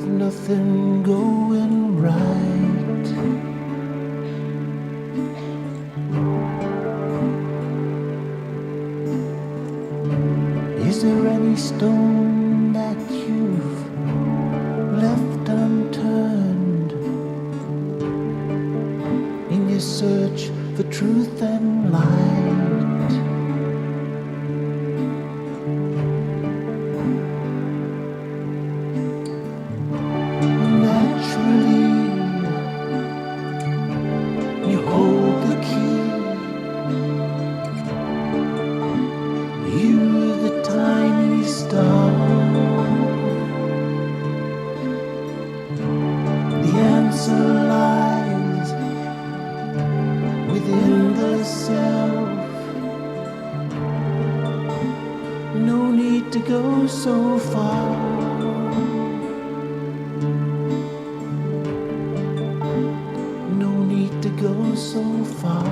with nothing going right. Is there any stone that you've left unturned in your search for truth and light? Naturally, you hold the key. You're the tiny star. The answer lies within the self. No need to go so far. No need to go so far.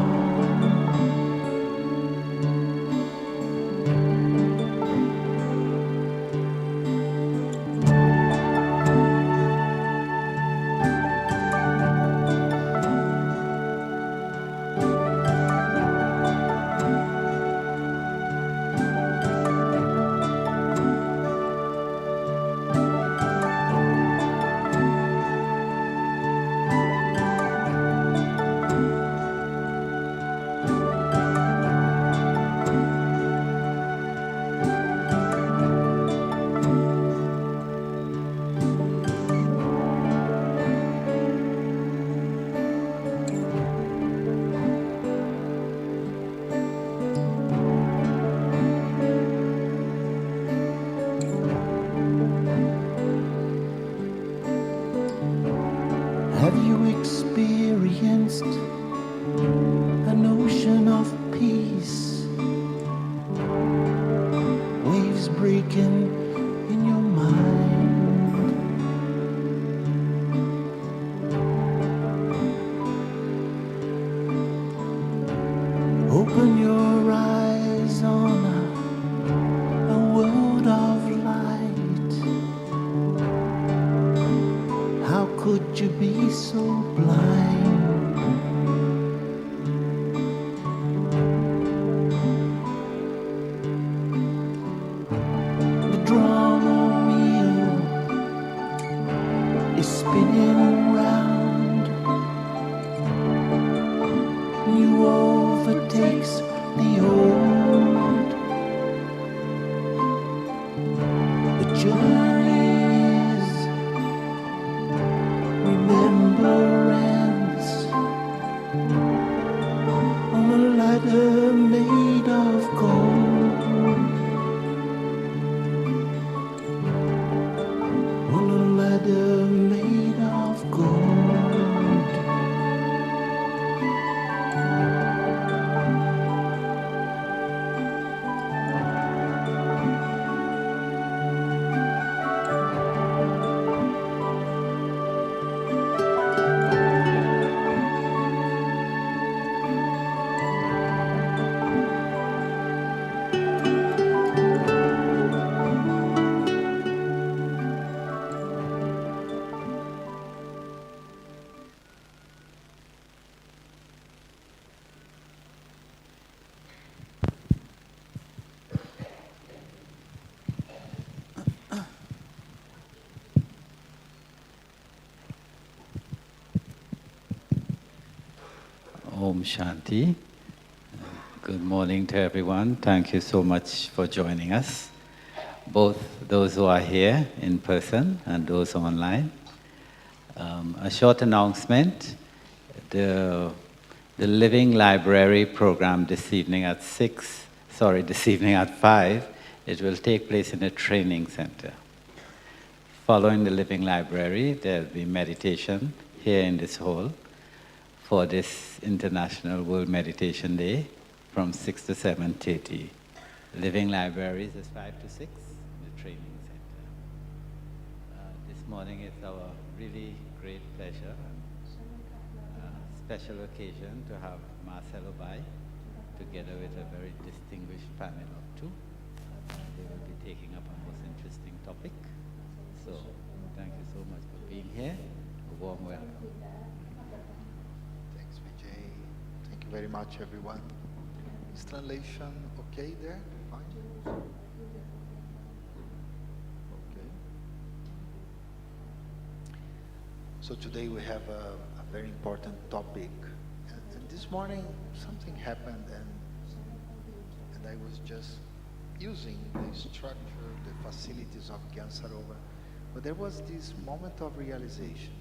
Have you experienced an ocean of peace? Waves breaking in your mind. Open your eyes on a world of light. How could you be so blind? The drama wheel is spinning round. New overtakes the old. The journey is remembrance on a ladder made of gold. On a ladder made of gold. Om Shanti. Good morning to everyone. Thank you so much for joining us, both those who are here in person and those online. A short announcement. The Living Library program this evening at 5, it will take place in a training center. Following the Living Library, there will be meditation here in this hall for this International World Meditation Day from 6 to 7:30. Living Libraries is 5 to 6, the training center. This morning it's our really great pleasure and special occasion to have Marcelo by, together with a very distinguished panel of two. They will be taking up a most interesting topic. So, thank you so much. much, everyone. Is translation okay there? Fine? Okay. So today we have a very important topic. And this morning something happened and I was just using the structure, the facilities of Gyan Sarovar. But there was this moment of realization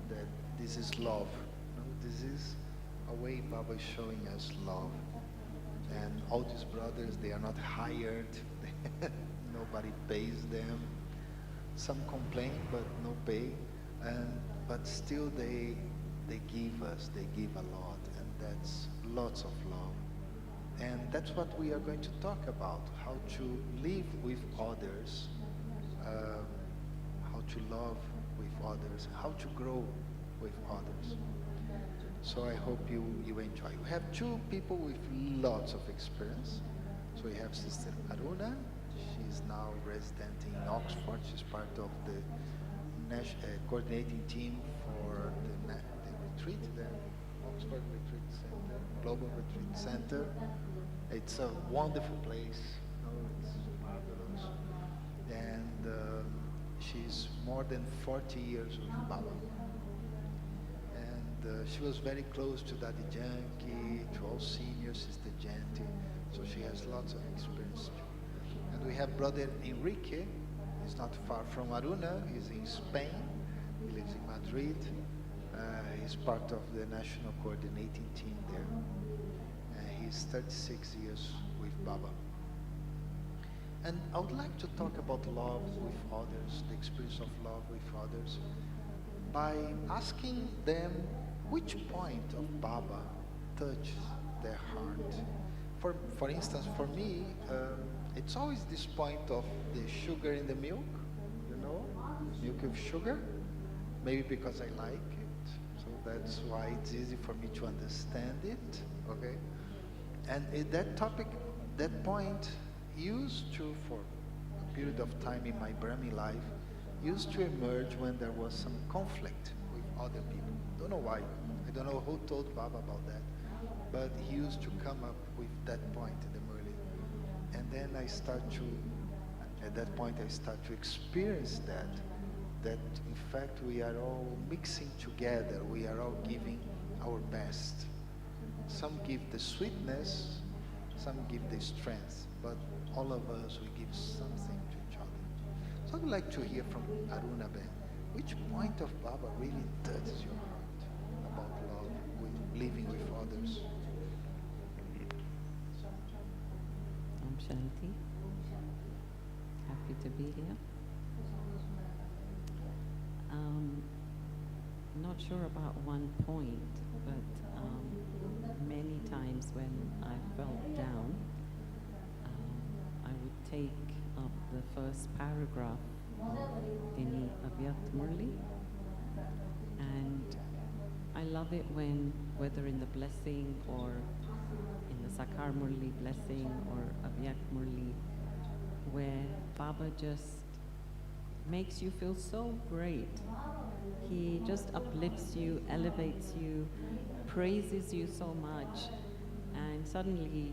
that this is love. You know, this is a way Baba is showing us love. And all these brothers, they are not hired. Nobody pays them. Some complain, but no pay. But still they give us, they give a lot. And that's lots of love. And that's what we are going to talk about, how to live with others, how to love with others, how to grow with others. So I hope you enjoy. We have two people with lots of experience. So we have Sister Aruna. She's now resident in Oxford. She's part of the coordinating team for the retreat there, Oxford Retreat Center, Global Retreat Center. It's a wonderful place. It's marvelous. And she's more than 40 years with Baba. And she was very close to Daddy Janki, to all seniors, Sister Janti. So she has lots of experience too. And we have Brother Enrique. He's not far from Aruna. He's in Spain. He lives in Madrid. He's part of the national coordinating team there. He's 36 years with Baba. And I would like to talk about love with others, the experience of love with others, by asking them which point of Baba touches their heart. For instance, for me, it's always this point of the sugar in the milk, milk with sugar, maybe because I like it, so that's why it's easy for me to understand it, okay? And that topic, that point, used to, for a period of time in my Brahmin life, used to emerge when there was some conflict with other people. Don't know why. I don't know who told Baba about that. But he used to come up with that point in the Murli. And then at that point I start to experience that in fact we are all mixing together, we are all giving our best. Some give the sweetness, some give the strength, but all of us, we give something to each other. So I would like to hear from Aruna Ben, which point of Baba really touches your heart about love, with living with others? Om Shanti. Happy to be here. Not sure about one point, but many times when I felt down, I would take up the first paragraph of Dini Avyat Murli, and I love it when, whether in the blessing or in the Sakar Murli blessing or Avyat Murli, where Baba just makes you feel so great. He just uplifts you, elevates you, praises you so much, and suddenly,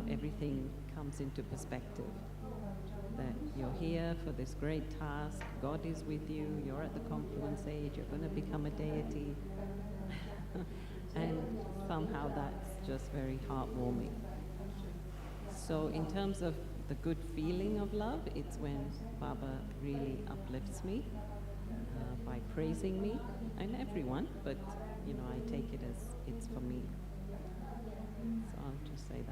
everything comes into perspective. That you're here for this great task, God is with you, you're at the confluence age, you're going to become a deity. And somehow that's just very heartwarming. So in terms of the good feeling of love, it's when Baba really uplifts me by praising me, and everyone, but I take it as it's for me. So I'll just say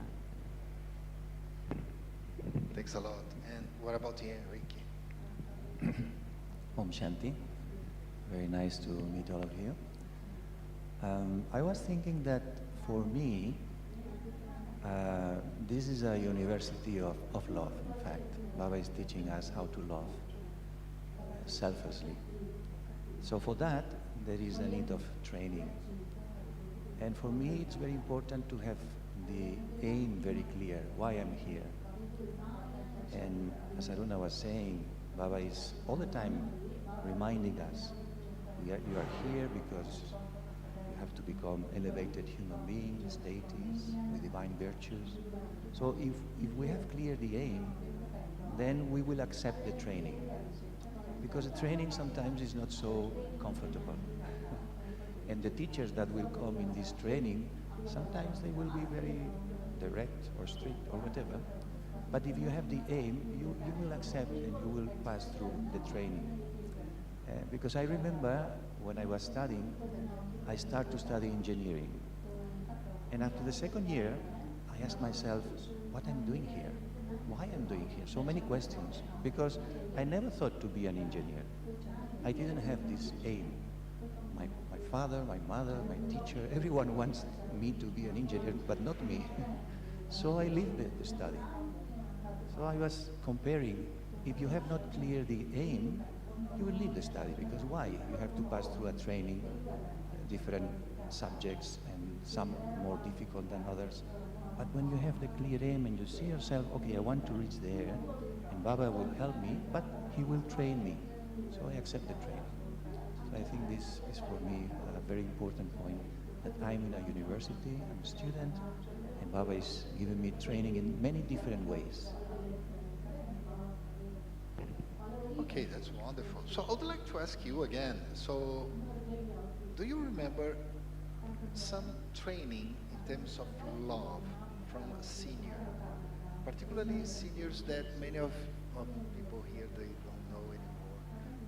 that. Thanks a lot. And what about you, Enrique? Om Shanti. Very nice to meet all of you. I was thinking that for me, this is a university of love, in fact. Baba is teaching us how to love selflessly. So for that, there is a need of training. And for me, it's very important to have the aim very clear, why I'm here. And as Aruna was saying, Baba is all the time reminding us, you are here because you have to become elevated human beings, deities, with divine virtues. So if we have clear the aim, then we will accept the training. Because the training sometimes is not so comfortable. And the teachers that will come in this training, sometimes they will be very direct or strict or whatever. But if you have the aim, you will accept and you will pass through the training. Because I remember when I was studying, I started to study engineering. And after the second year, I asked myself, what I'm doing here? Why I'm doing here? So many questions. Because I never thought to be an engineer. I didn't have this aim. My father, my mother, my teacher, everyone wants me to be an engineer, but not me. So I leave the study. So I was comparing, if you have not clear the aim, you will leave the study, because why? You have to pass through a training, different subjects, and some more difficult than others. But when you have the clear aim and you see yourself, okay, I want to reach there, and Baba will help me, but he will train me. So I accept the training. So I think this is for me a very important point, that I'm in a university, I'm a student, and Baba is giving me training in many different ways. Okay, that's wonderful. So I would like to ask you again. So, do you remember some training in terms of love from a senior? Particularly seniors that many of people here, they don't know anymore.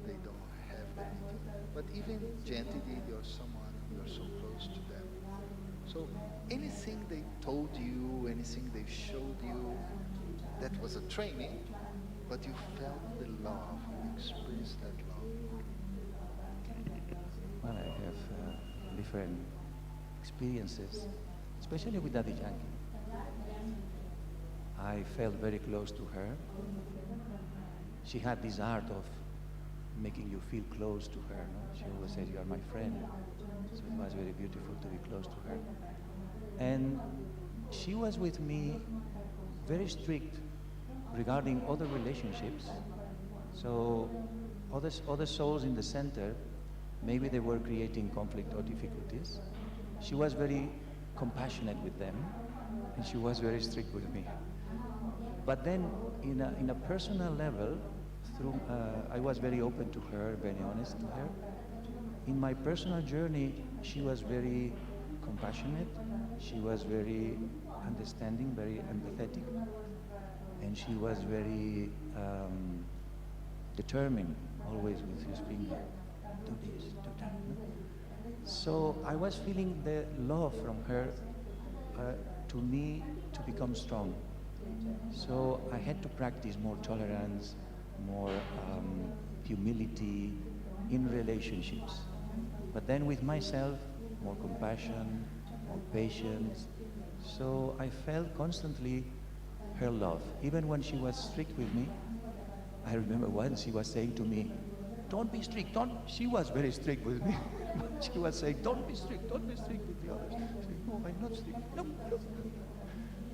They don't have anything. But even Gyanti did, or someone, you're so close to them. So anything they told you, anything they showed you, that was a training, but you felt the love, you experienced that love. Well, I have different experiences, especially with Daddy Yankee. I felt very close to her. She had this art of making you feel close to her. No? She always said, "You are my friend." So it was very beautiful to be close to her. And she was with me very strict regarding other relationships. So other souls in the center, maybe they were creating conflict or difficulties. She was very compassionate with them, and she was very strict with me. But then, in a personal level, I was very open to her, very honest to her. In my personal journey, she was very compassionate. She was very understanding, very empathetic, and she was very determined, always with his finger. Do this, do that. No? So I was feeling the love from her to me to become strong. So I had to practice more tolerance, more humility in relationships. But then with myself, more compassion, more patience. So I felt constantly her love. Even when she was strict with me, I remember once she was saying to me, "Don't be strict, don't." She was very strict with me. She was saying, don't be strict with the others." I said, "No, I'm not strict. No, no."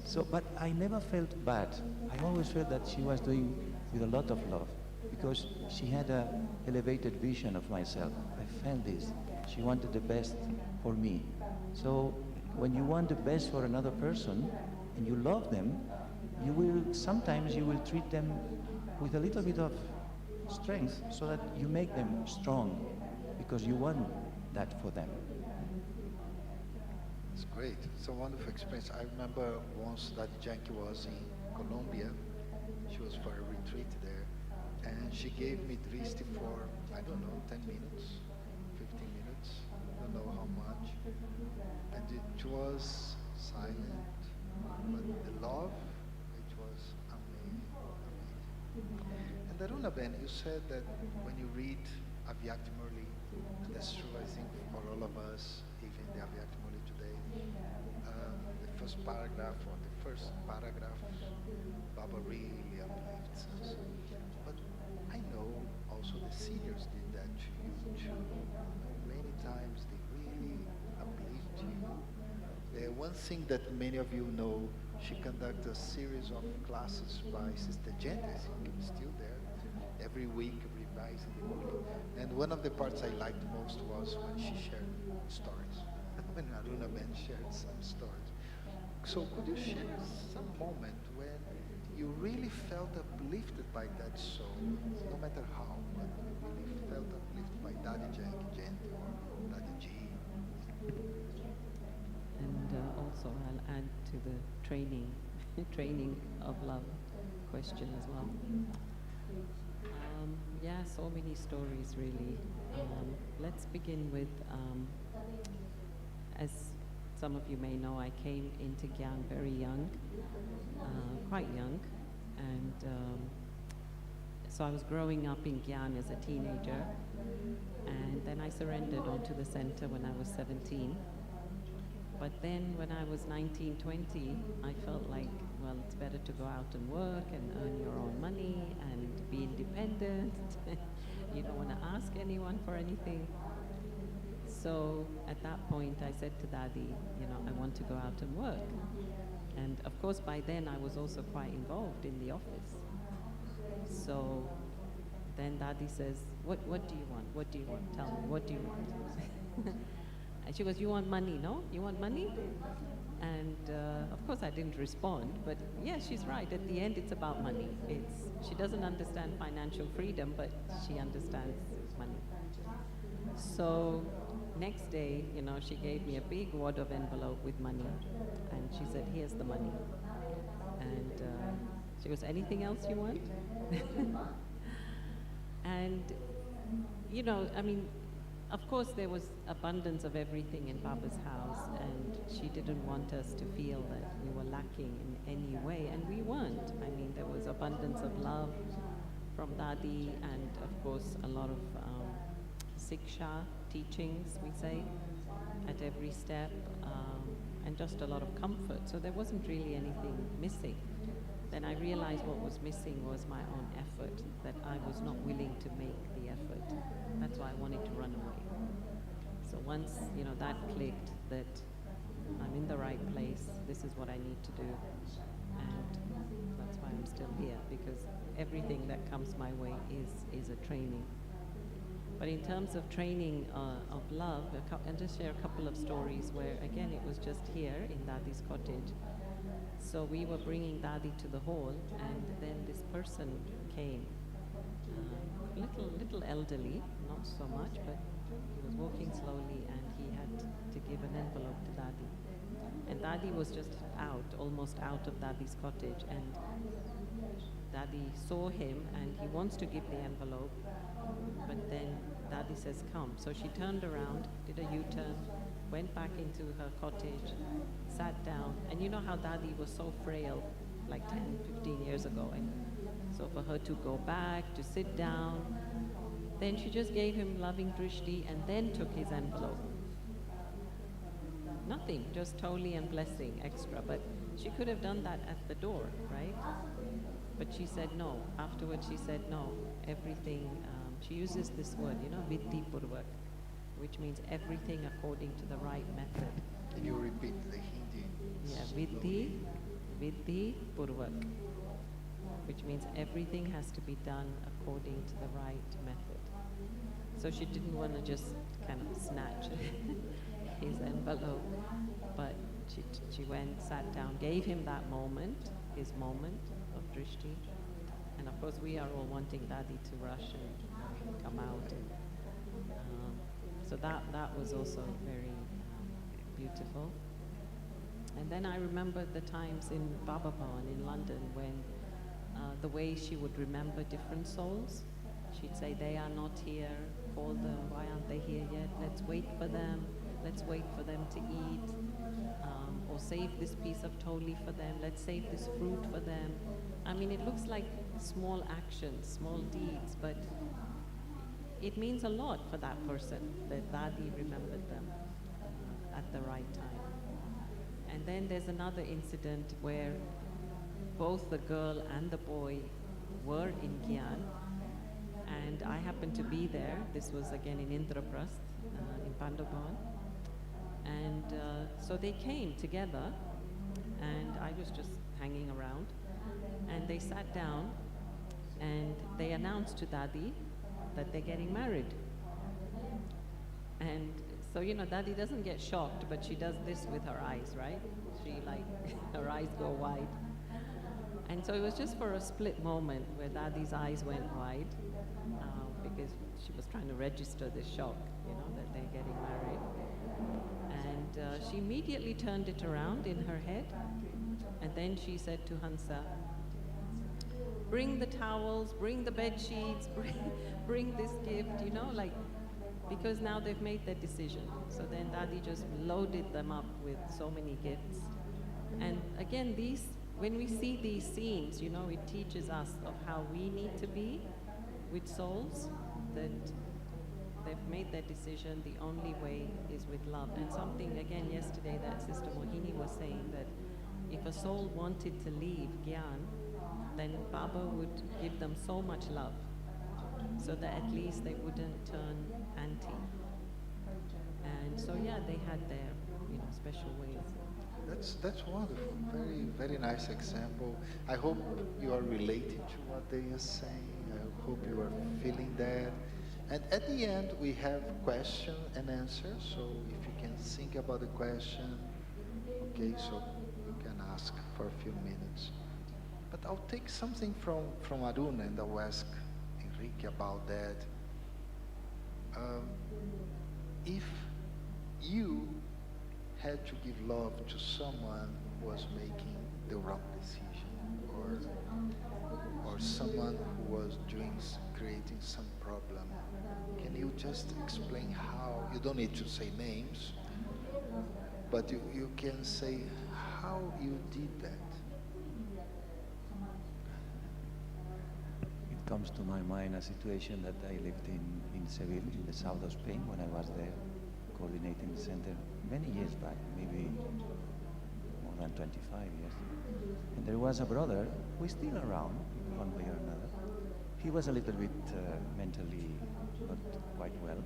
So, but I never felt bad. I always felt that she was doing with a lot of love, because she had an elevated vision of myself. I felt this. She wanted the best for me. So when you want the best for another person and you love them, sometimes you will treat them with a little bit of strength so that you make them strong, because you want that for them. It's great. It's a wonderful experience. I remember once that Janki was in Colombia. She was for a retreat there, and she gave me Dristi for, I don't know, 10 minutes, 15 minutes, I don't know how much. And it was silent, but the love, it was amazing, amazing. And Aruna Ben, you said that when you read Avyaktimurli, and that's true, I think, for all of us, even the Avyaktimurli today, the first paragraph or the first paragraph, Baba really uplifts us. But I know also the seniors did that to you too. Many times they really uplift you. One thing that many of you know, she conducts a series of classes by Sister Jen, I think it's still there, every week revising the Murli. And one of the parts I liked most was when she shared stories. Mom and Aruna Ben shared some stories. So could you share some moment when you really felt uplifted by that soul, no matter how, but you really felt uplifted by Daddy Janti or Daddy G? And also, I'll add to the training, training of love question as well. Yeah, so many stories really. Let's begin with, as some of you may know, I came into Gyan very young, quite young, and so I was growing up in Gyan as a teenager, and then I surrendered onto the center when I was 17. But then when I was 19, 20, I felt like, well, it's better to go out and work and earn your own money and be independent. You don't want to ask anyone for anything. So at that point, I said to Daddy, you know, I want to go out and work. And of course, by then, I was also quite involved in the office. So then Daddy says, what do you want? What do you want? Tell me, what do you want? And she goes, you want money, no? You want money? And of course I didn't respond, but yeah, she's right. At the end, it's about money. She doesn't understand financial freedom, but she understands money. So next day, you know, she gave me a big wad of envelope with money, and she said, here's the money. And she goes, anything else you want? And, you know, I mean, of course, there was abundance of everything in Baba's house, and she didn't want us to feel that we were lacking in any way, and we weren't. I mean, there was abundance of love from Dadi, and of course, a lot of siksha, teachings, we say, at every step, and just a lot of comfort. So there wasn't really anything missing. Then I realized what was missing was my own effort, that I was not willing to make the effort. That's why I wanted to run away. So once, you know, that clicked, that I'm in the right place, this is what I need to do, and that's why I'm still here, because everything that comes my way is a training. But in terms of training of love, I'll just share a couple of stories where, again, it was just here in Dadi's cottage. So we were bringing Dadi to the hall, and then this person came, little elderly, not so much, but he was walking slowly, and he had to give an envelope to Dadi. And Dadi was just out, almost out of Dadi's cottage, and Dadi saw him, and he wants to give the envelope, but then Dadi says, come. So she turned around, did a U-turn, went back into her cottage, sat down, and you know how Dadi was so frail, like 10, 15 years ago, and so for her to go back, to sit down, then she just gave him loving drishti and then took his envelope. Nothing, just totally and blessing extra, but she could have done that at the door, right? But she said no. Afterwards she said no, everything, she uses this word, you know, vidhi purvak, which means everything according to the right method. Can you repeat the Hindi? Yeah, vidhi purvak, which means everything has to be done according to the right method. So she didn't want to just kind of snatch his envelope, but she went, sat down, gave him that moment, his moment of drishti. And of course we are all wanting Dadi to rush and come out. And, so that was also very beautiful. And then I remember the times in Baba Bhavan in London when the way she would remember different souls. She'd say, they are not here, call them, why aren't they here yet? Let's wait for them to eat, or save this piece of toli for them, let's save this fruit for them. I mean, it looks like small actions, small deeds, but it means a lot for that person that Dadi remembered them at the right time. And then there's another incident where both the girl and the boy were in Gyan, and I happened to be there. This was again in Indraprasth, in Pandabhan. And so they came together, and I was just hanging around. And they sat down, and they announced to Dadi that they're getting married. And So, Daddy doesn't get shocked, but she does this with her eyes, right? She her eyes go wide. And so it was just for a split moment where Daddy's eyes went wide because she was trying to register this shock, that they're getting married. And she immediately turned it around in her head. And then she said to Hansa, bring the towels, bring the bed sheets, bring this gift, because now they've made their decision. So then Daddy just loaded them up with so many gifts. And again, when we see these scenes, it teaches us of how we need to be with souls, that they've made their decision, the only way is with love. And something, again, yesterday that Sister Mohini was saying, that if a soul wanted to leave Gyan, then Baba would give them so much love, so that at least they wouldn't turn anti. And so, they had their, special ways. That's wonderful. Very, very nice example. I hope you are relating to what they are saying. I hope you are feeling that. And at the end, we have question and answer. So if you can think about the question, okay, so you can ask for a few minutes. But I'll take something from Aruna and I'll ask Enrique about that. If you had to give love to someone who was making the wrong decision, or someone who was creating some problem, can you just explain how? You don't need to say names, but you can say how you did that. It comes to my mind a situation that I lived in Seville, in the south of Spain, when I was there coordinating the center many years back, maybe more than 25 years. And there was a brother who is still around in one way or another. He was a little bit mentally not quite well,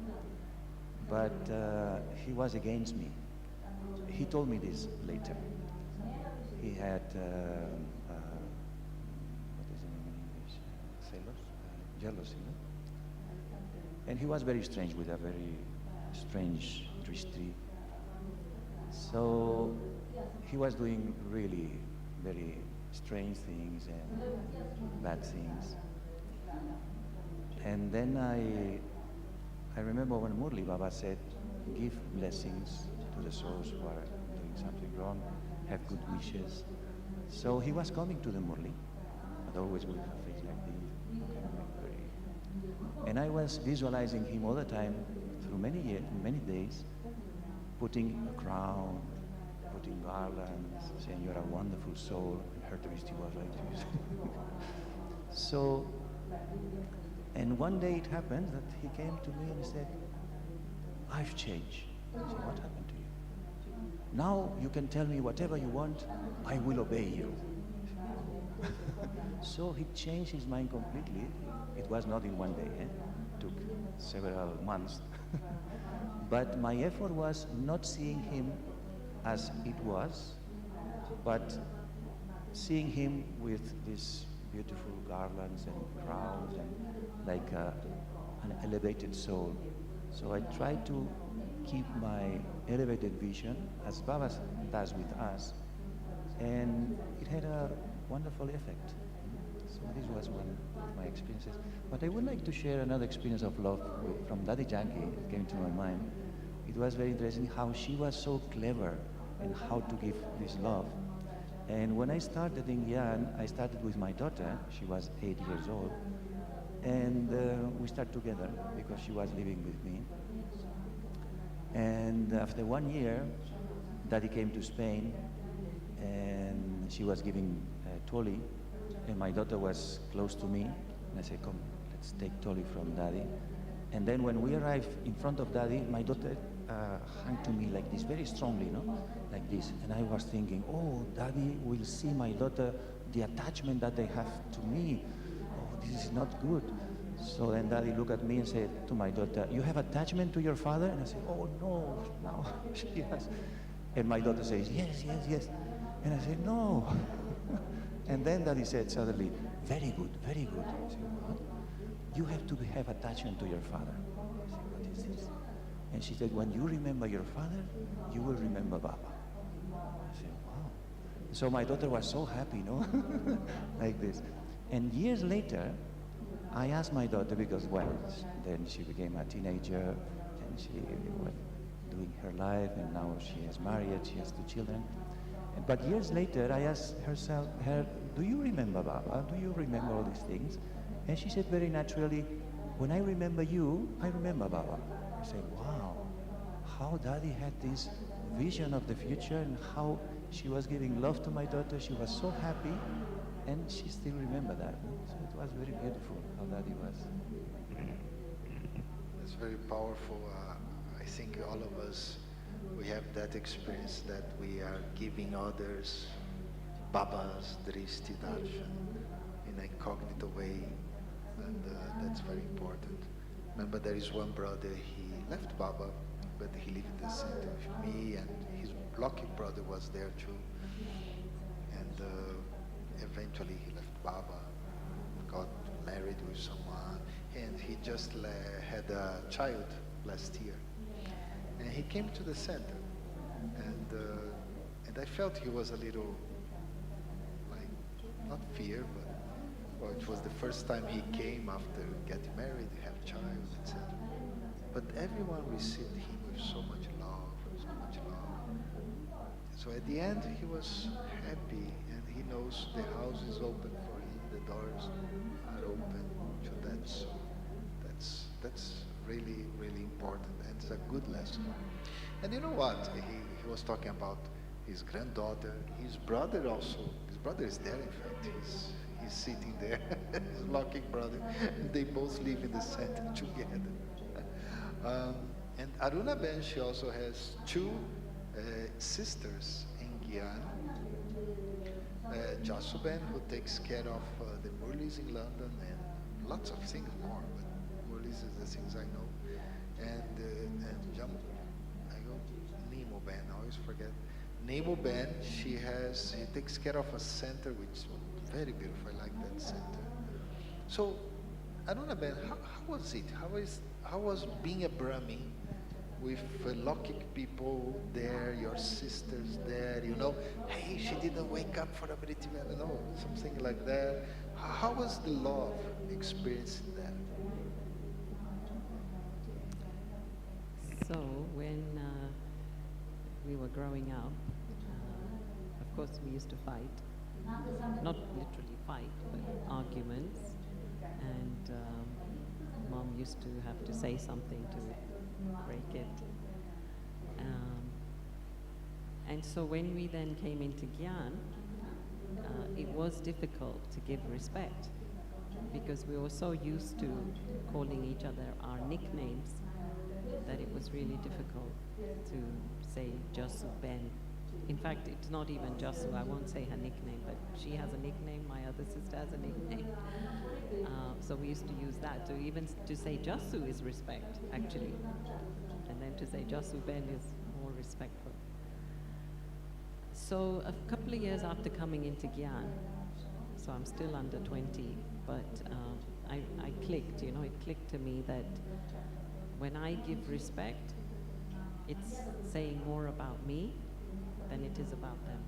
but he was against me. He told me this later. He had, what is the name in English? Jealousy, no? And he was very strange, with a very strange dristy. So he was doing really very strange things and bad things. And then I remember when Murli Baba said, give blessings to the souls who are doing something wrong, have good wishes. So he was coming to the Murli, but always with a face like this. And I was visualizing him all the time, through many years, many days, putting a crown, putting garlands, saying, you're a wonderful soul. And her Dristy was like this. So, and one day it happened that he came to me and he said, I've changed. I said, what happened to you? Now you can tell me whatever you want, I will obey you. So he changed his mind completely. It was not in one day, It took several months. But my effort was not seeing him as it was, but seeing him with these beautiful garlands and crowns and like an elevated soul. So I tried to keep my elevated vision, as Baba does with us, and it had a wonderful effect. So this was one of my experiences. But I would like to share another experience of love from Daddy Janki. It came to my mind. It was very interesting how she was so clever in how to give this love. And when I started in Gyan, I started with my daughter. She was 8 years old. And we started together because she was living with me. And after 1 year, Daddy came to Spain and she was giving Toli. And my daughter was close to me. And I said, come, let's take Toli from Daddy. And then when we arrived in front of Daddy, my daughter hung to me like this, very strongly, like this. And I was thinking, oh, Daddy will see my daughter, the attachment that they have to me. Oh, this is not good. So then Daddy looked at me and said to my daughter, you have attachment to your father? And I said, oh, no, now she has. And my daughter says, yes, yes, yes. And I said, no. And then Daddy said suddenly, very good, very good. I said, what? You have to have attachment to your father. I said, what is this? And she said, when you remember your father, you will remember Baba. I said, wow. So my daughter was so happy, no? Like this. And years later, I asked my daughter, because, well, then she became a teenager, and she was doing her life, and now she is married, she has 2 children. But years later, I asked her, do you remember Baba? Do you remember all these things? And she said very naturally, when I remember you, I remember Baba. I said, wow, how Daddy had this vision of the future and how she was giving love to my daughter. She was so happy, and she still remembered that. So it was very beautiful how Daddy was. It's very powerful. I think all of us, we have that experience that we are giving others Baba's Drishti Darshan in an incognito way, and that's very important. Remember, there is one brother, he left Baba, but he lived in the center with me, and his Lokik brother was there too. And eventually he left Baba, got married with someone, and he just had a child last year. And he came to the center, and I felt he was a little, like, not fear, but, well, it was the first time he came after getting married, have child, etc. But everyone received him with so much love, so much love. So at the end, he was happy, and he knows the house is open for him, the doors are open to that. So that's really, really important, and it's a good lesson. And you know what? He was talking about his granddaughter, his brother also. His brother is there, in fact. He's sitting there, his Lokik brother. They both live in the center together. And Aruna Ben, she also has 2 sisters in Gyan. Jasu Ben, who takes care of the Murlis in London and lots of things more, but Murlis is the things I know. And Nemo Ben, I always forget. Nemo Ben, he takes care of a center which is very beautiful. I like that center. So, Aruna Ben, how was it? How was being a Brahmin with Lokik people there, your sisters there, hey, she didn't wake up for a Brit Milah, no, something like that. How was the love experience in that? So when we were growing up, of course we used to fight, not literally fight, but arguments, and Mom used to have to say something to break it. And so when we then came into Gyan, it was difficult to give respect because we were so used to calling each other our nicknames that it was really difficult to say Jasu Ben. In fact, it's not even Jasu. I won't say her nickname, but she has a nickname. My other sister has a nickname. So we used to use that. So even to say Jasu is respect, actually. And then to say Jasu Ben is more respectful. So a couple of years after coming into Gyan, so I'm still under 20, but I clicked, it clicked to me that when I give respect, it's saying more about me than it is about them.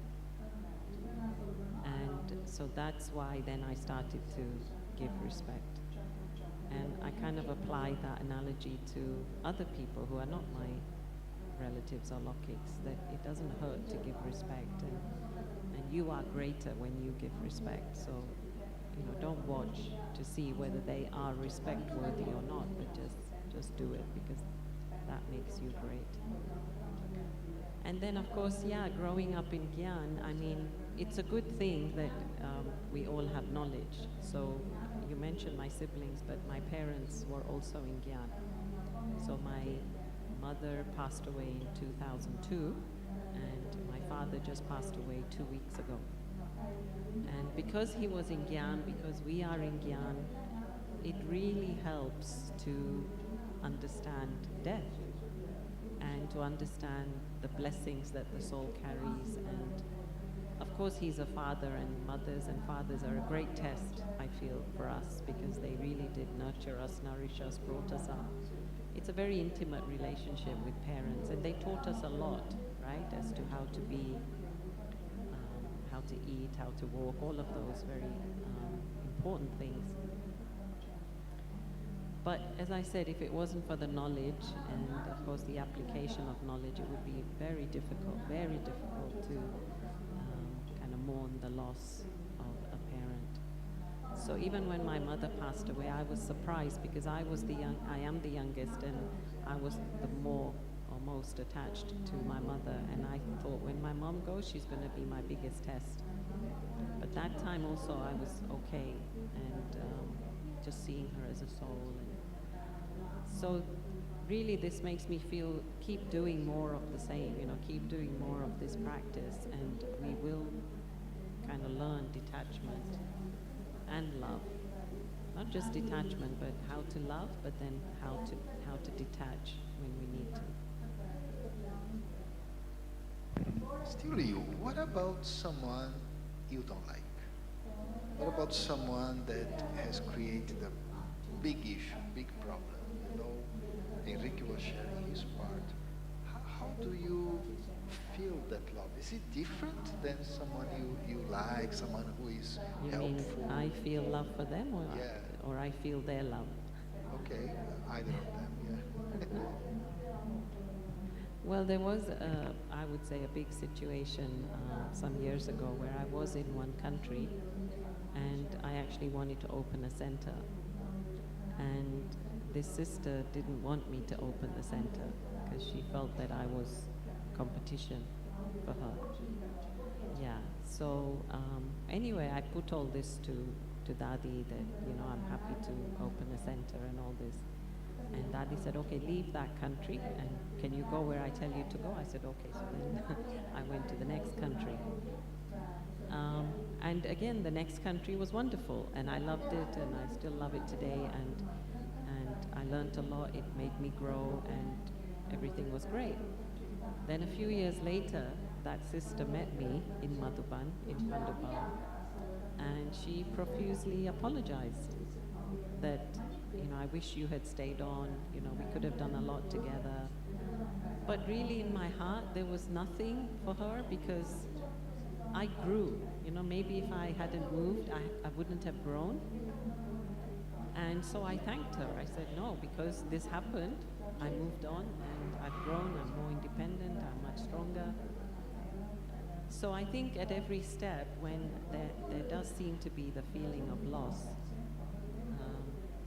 And so that's why then I started to give respect. And I kind of apply that analogy to other people who are not my relatives or Lokiks, that it doesn't hurt to give respect, and you are greater when you give respect. So, don't watch to see whether they are respect worthy or not, but just do it because that makes you great. And then, of course, growing up in Gyan, it's a good thing that we all have knowledge. So you mentioned my siblings, but my parents were also in Gyan. So my mother passed away in 2002, and my father just passed away 2 weeks ago. And because he was in Gyan, because we are in Gyan, it really helps to understand death and to understand the blessings that the soul carries. And of course, he's a father, and mothers and fathers are a great test, I feel, for us, because they really did nurture us, nourish us, brought us up. it's a very intimate relationship with parents, and they taught us a lot, right, as to how to be, how to eat, how to walk, all of those very important things. But as I said, if it wasn't for the knowledge and, of course, the application of knowledge, it would be very difficult to kind of mourn the loss of a parent. So even when my mother passed away, I was surprised because I am the youngest, and I was the more or most attached to my mother. And I thought, when my mom goes, she's going to be my biggest test. But that time also, I was okay, and just seeing her as a soul. So really this makes me feel, keep doing more of the same, keep doing more of this practice, and we will kind of learn detachment and love. Not just detachment, but how to love, but then how to detach when we need to. Still you, what about someone you don't like? What about someone that has created a big issue, big problem? Enrique was sharing his part. How do you feel that love? Is it different than someone you like, someone who is helpful? You mean I feel love for them, or I feel their love? Okay, either of them, yeah. Well, there was, I would say, a big situation some years ago where I was in one country, and I actually wanted to open a center. And this sister didn't want me to open the center because she felt that I was competition for her. Yeah, so anyway, I put all this to Dadi that, I'm happy to open a center and all this. And Dadi said, okay, leave that country, and can you go where I tell you to go? I said, okay, so then I went to the next country. And again, the next country was wonderful, and I loved it, and I still love it today, and I learned a lot. It made me grow, and everything was great. Then a few years later, that sister met me in Madhuban, in Pandupal, and she profusely apologized that, I wish you had stayed on, we could have done a lot together. But really in my heart, there was nothing for her because I grew. Maybe if I hadn't moved, I wouldn't have grown. And so I thanked her. I said, no, because this happened, I moved on, and I've grown, I'm more independent, I'm much stronger. So I think at every step, when there does seem to be the feeling of loss,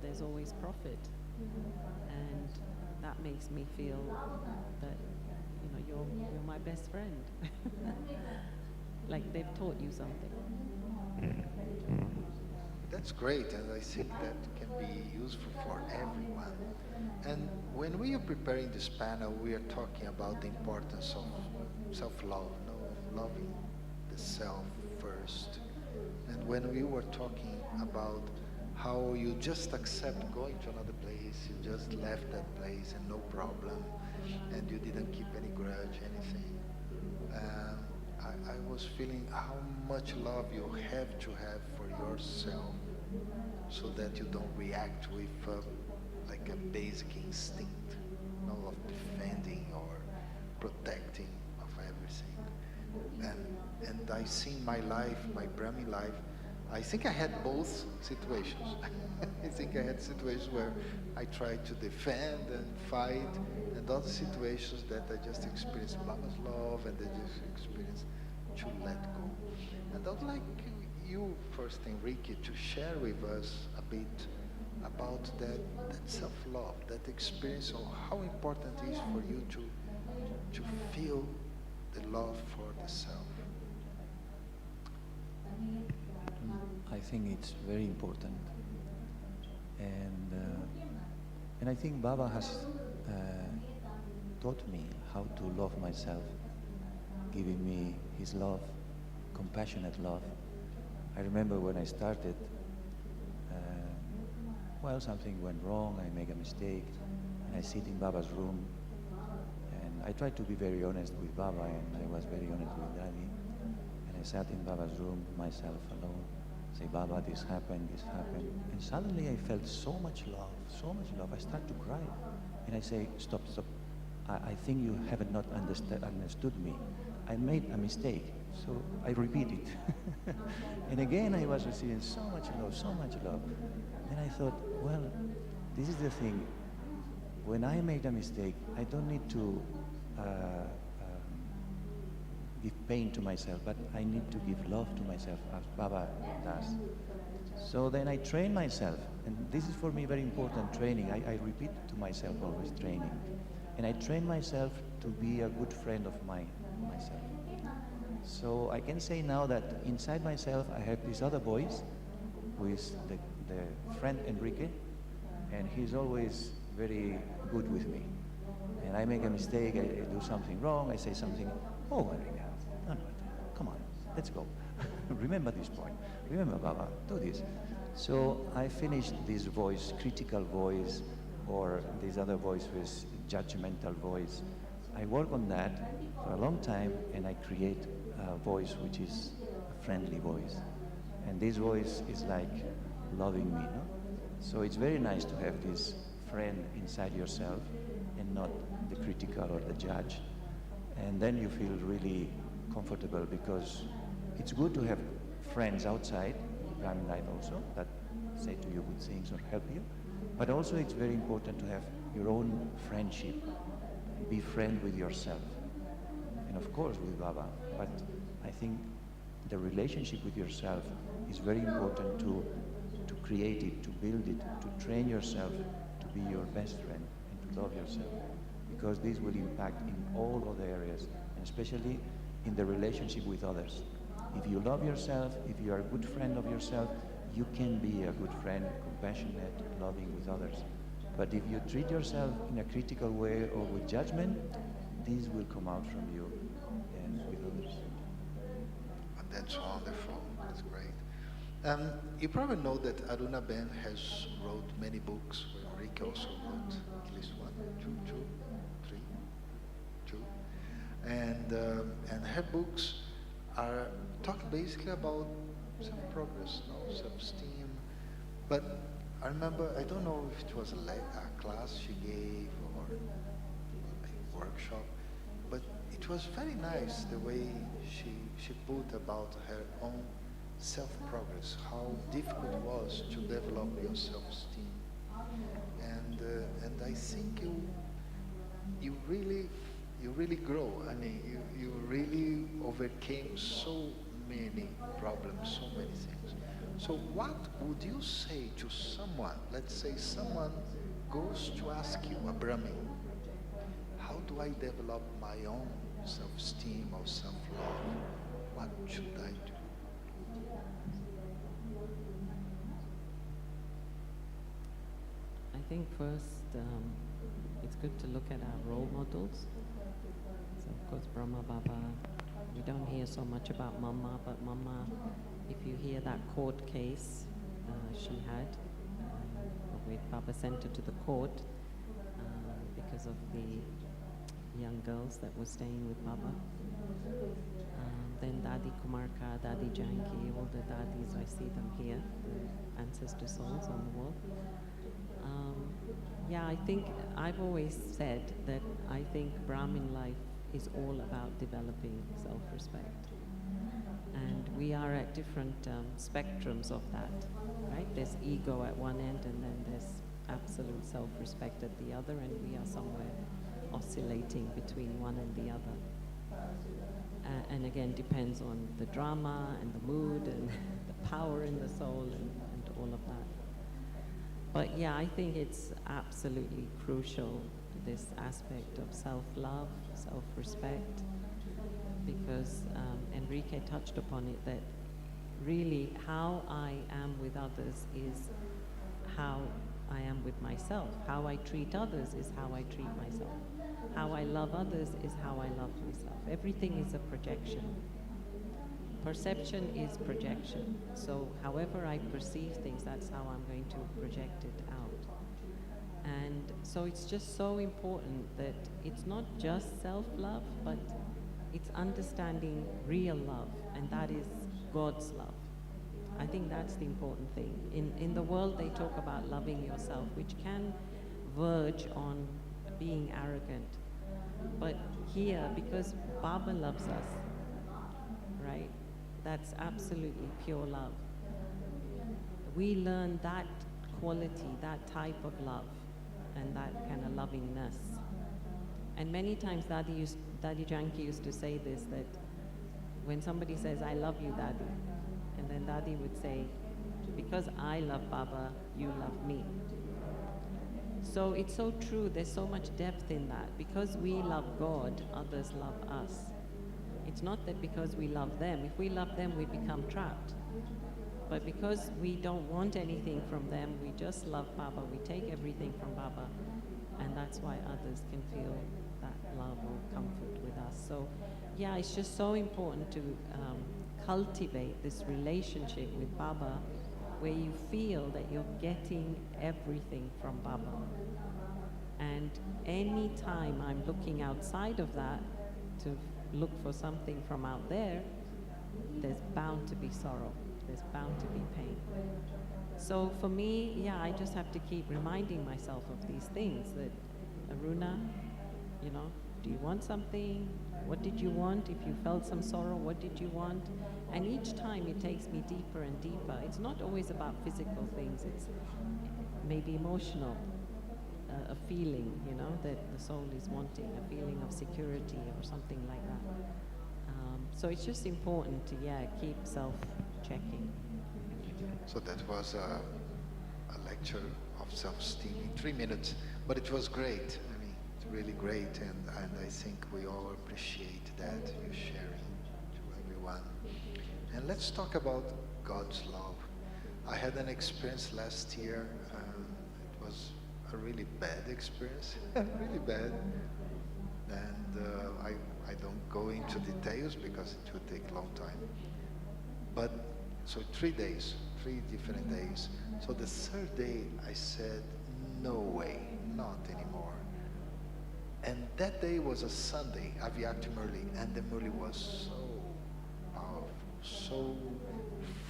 there's always profit. And that makes me feel that, you're my best friend. Like they've taught you something. That's great, and I think that can be useful for everyone. And when we are preparing this panel, we are talking about the importance of self-love, loving the self first. And when we were talking about how you just accept going to another place, you just left that place and no problem, and you didn't keep any grudge, anything. I was feeling how much love you have to have for yourself, so that you don't react with like a basic instinct, of defending or protecting of everything. And I see in my life, my Brahmin life, I think I had both situations. I think I had situations where I tried to defend and fight, and other situations that I just experienced Mama's love, and I just experienced to let go. And I'd like you first, Enrique, to share with us a bit about that self-love, that experience of how important it is for you to feel the love for the self. I think it's very important, and I think Baba has taught me how to love myself, giving me his love, compassionate love. I remember when I started, something went wrong, I make a mistake, and I sit in Baba's room, and I tried to be very honest with Baba, and I was very honest with Daddy, and I sat in Baba's room, myself alone, say, Baba, this happened, and suddenly I felt so much love, I started to cry. And I say, stop, stop. I think you haven't not understood me. I made a mistake, so I repeat it. And again, I was receiving so much love, so much love. And I thought, well, this is the thing. When I make a mistake, I don't need to give pain to myself, but I need to give love to myself, as Baba does. So then I train myself, and this is for me very important training. I repeat to myself always training. And I train myself to be a good friend of myself. So I can say now that inside myself I have this other voice, who is the friend Enrique, and he's always very good with me. And I make a mistake, I do something wrong, I say something, oh Enrique, no, come on, let's go. Remember this point, remember Baba, do this. So I finished this voice, critical voice, or this other voice with judgmental voice. I work on that for a long time, and I create a voice which is a friendly voice. And this voice is like loving me, no? So it's very nice to have this friend inside yourself and not the critical or the judge. And then you feel really comfortable, because it's good to have friends outside, Brahmin life also, that say to you good things or help you. But also it's very important to have your own friendship. Be friend with yourself. And of course with Baba. But I think the relationship with yourself is very important to create it, to build it, to train yourself to be your best friend and to love yourself. Because this will impact in all other areas, and especially in the relationship with others. If you love yourself, if you are a good friend of yourself, you can be a good friend, compassionate, loving with others. But if you treat yourself in a critical way or with judgment, these will come out from you and with others. And that's wonderful. That's great. You probably know that Aruna Ben has wrote many books. Enrique also wrote at least one, two. And her books are talking basically about self-progress, self-esteem. But I remember, I don't know if it was a class she gave or a workshop, but it was very nice the way she put about her own self-progress, how difficult it was to develop your self-esteem. And I think you really grow. I mean, you really overcame so many problems, so many things. So what would you say to someone, let's say someone goes to ask you, a Brahmin, how do I develop my own self-esteem or self-love? What should I do? I think first it's good to look at our role models. So of course Brahma Baba, we don't hear so much about Mama, but Mama, if you hear that court case she had, with Baba sent her to the court because of the young girls that were staying with Baba. Then Dadi Kumarka, Dadi Janki, all the Dadis, I see them here, the ancestor souls on the wall. Yeah, I think I've always said that I think Brahmin life is all about developing self-respect. And we are at different spectrums of that, right? There's ego at one end, and then there's absolute self-respect at the other, and we are somewhere oscillating between one and the other. And again, depends on the drama and the mood and the power in the soul and all of that. But yeah, I think it's absolutely crucial, this aspect of self-love, self-respect, because Enrique touched upon it, that really how I am with others is how I am with myself. How I treat others is how I treat myself. How I love others is how I love myself. Everything is a projection. Perception is projection. So however I perceive things, that's how I'm going to project it out. And so it's just so important that it's not just self-love, but it's understanding real love, and that is God's love. I think that's the important thing. In the world, they talk about loving yourself, which can verge on being arrogant. But here, because Baba loves us, right? That's absolutely pure love. We learn that quality, that type of love, and that kind of lovingness. And many times Daddy Janki used to say this, that when somebody says, I love you, Daddy, and then Daddy would say, because I love Baba, you love me. So it's so true, there's so much depth in that. Because we love God, others love us. It's not that because we love them. If we love them, we become trapped. But because we don't want anything from them, we just love Baba, we take everything from Baba, and that's why others can feel that love or comfort with us. So yeah, it's just so important to cultivate this relationship with Baba where you feel that you're getting everything from Baba. And any time I'm looking outside of that to look for something from out there, there's bound to be sorrow. There's bound to be pain. So for me, yeah, I just have to keep reminding myself of these things, that Aruna, you know, do you want something? What did you want? If you felt some sorrow, what did you want? And each time it takes me deeper and deeper. It's not always about physical things. It's maybe emotional, a feeling, you know, that the soul is wanting, a feeling of security or something like that. So it's just important to, yeah, keep self-checking. So that was a lecture of self-esteem in 3 minutes, but it was great. I mean, it's really great, and I think we all appreciate that, you sharing to everyone. And let's talk about God's love. I had an experience last year. It was a really bad experience, really bad. And I don't go into details because it would take a long time. But so 3 days, 3 different days. So the third day I said, no way, not anymore. And that day was a Sunday, Avyakti Murli, and the Murli was so powerful, so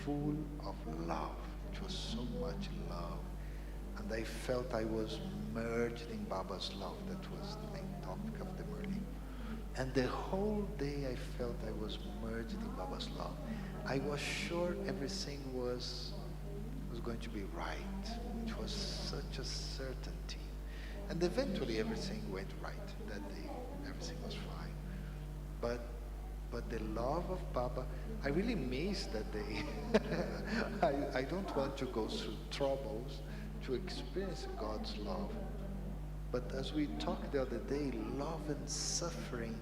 full of love. It was so much love. And I felt I was merged in Baba's love. That was the main topic of the Murli. And the whole day I felt I was merged in Baba's love. I was sure everything was going to be right. It was such a certainty. And eventually everything went right that day. Everything was fine. But the love of Baba, I really missed that day. I don't want to go through troubles to experience God's love. But as we talked the other day, love and suffering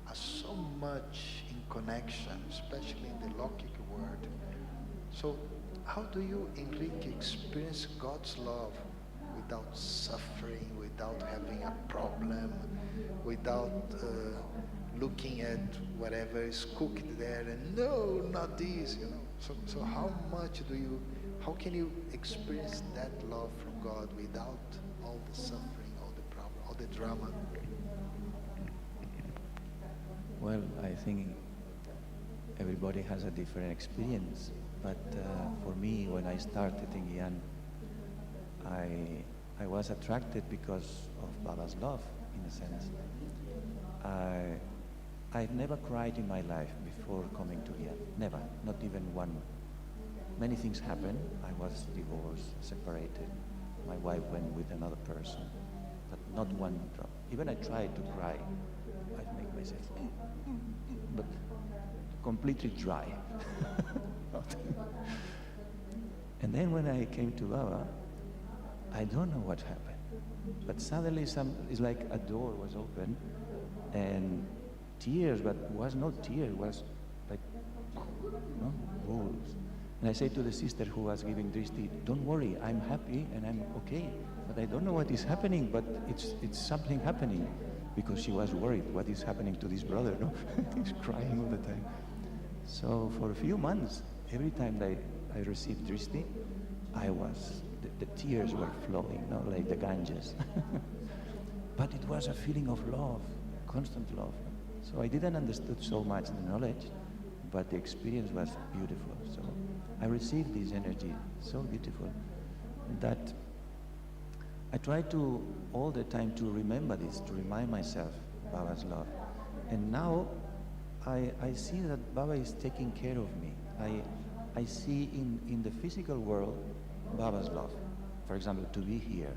are so much in connection, especially in the Lokik world. So how do you, Enrique, experience God's love without suffering, without having a problem, without looking at whatever is cooked there and no, not this, you know? So how can you experience that love from God without all the suffering, all the problem, all the drama? Well, I think everybody has a different experience, but for me, when I started in Gyan, I was attracted because of Baba's love, in a sense. I've never cried in my life before coming to Gyan, never, not even one. Many things happened. I was divorced, separated. My wife went with another person, but not one drop. Even I tried to cry. I'd make myself, but completely dry. And then when I came to Baba, I don't know what happened, but suddenly it's like a door was open, and tears, but was not tears, was like, balls. And I said to the sister who was giving Drishti, don't worry, I'm happy and I'm okay, but I don't know what is happening, but it's something happening, because she was worried, what is happening to this brother, no? He's crying all the time. So for a few months, every time I received Drishti, the tears were flowing, like the Ganges. But it was a feeling of love, constant love. So I didn't understand so much the knowledge, but the experience was beautiful. So I received this energy, so beautiful, that I try to all the time to remember this, to remind myself Baba's love. And now I see that Baba is taking care of me. I see in the physical world Baba's love. For example, to be here.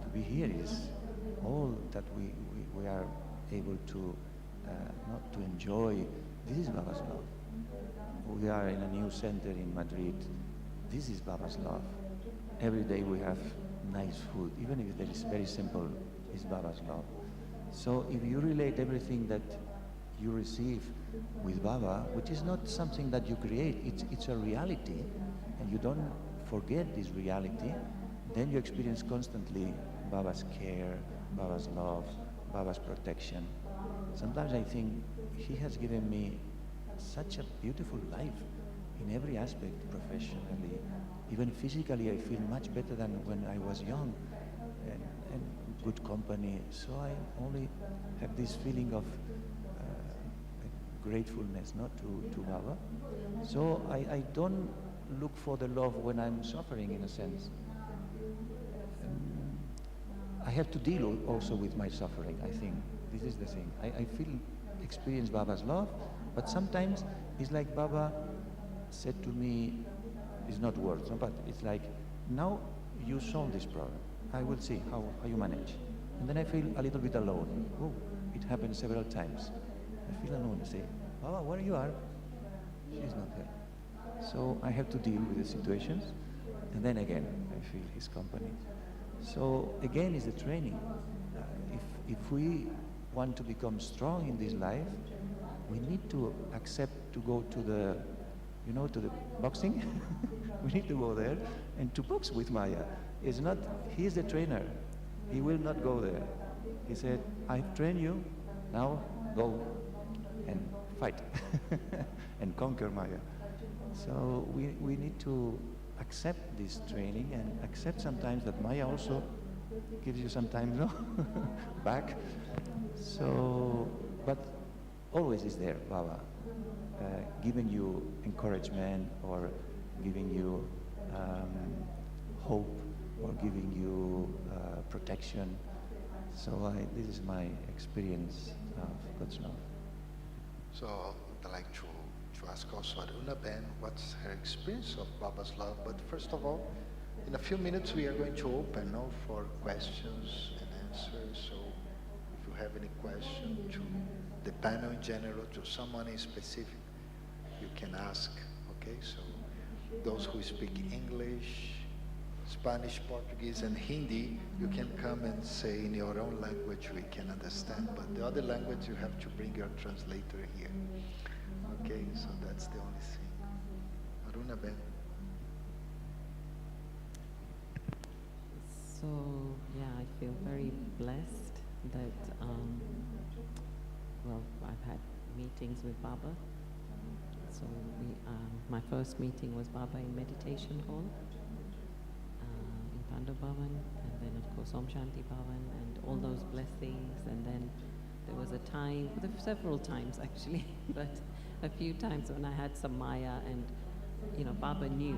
To be here is all that we are able to not to enjoy. This is Baba's love. We are in a new center in Madrid. This is Baba's love. Every day we have nice food, even if it is very simple, is Baba's love. So if you relate everything that you receive with Baba, which is not something that you create, it's a reality, and you don't forget this reality, then you experience constantly Baba's care, Baba's love, Baba's protection. Sometimes I think he has given me such a beautiful life in every aspect, professionally, even physically. I feel much better than when I was young, and good company. So I only have this feeling of gratefulness, not to Baba. So I don't look for the love when I'm suffering, in a sense. I have to deal also with my suffering, I think. This is the thing. I experience Baba's love, but sometimes it's like Baba said to me, it's not words, no, but it's like, now you solve this problem. I will see how you manage. And then I feel a little bit alone. Oh, it happened several times. I feel alone. I say, Baba, where you are? She's not there. So I have to deal with the situations, and then again, I feel his company. So again, is the training. If we want to become strong in this life, we need to accept to go to the, to the boxing. We need to go there and to box with Maya. It's not, he's the trainer. He will not go there. He said, I've trained you, now go and fight and conquer Maya. So we need to accept this training and accept sometimes that Maya also gives you sometimes back. So, but always is there, Baba, giving you encouragement or giving you hope or giving you protection. So this is my experience of God's love. So I'd like to ask also Aruna Ben what's her experience of Baba's love. But first of all, in a few minutes we are going to open now for questions and answers. So if you have any question to the panel in general, to someone in specific, you can ask. Okay, so those who speak English, Spanish, Portuguese, and Hindi, you can come and say in your own language we can understand. But the other language, you have to bring your translator here. Okay, so that's the only thing. Aruna Ben. So, yeah, I feel very blessed that, well, I've had meetings with Baba. So my first meeting was Baba in meditation hall in Pandavavan, and then of course Om Shanti Bhavan and all those blessings. And then there was a time, several times actually, but a few times when I had some Maya, and Baba knew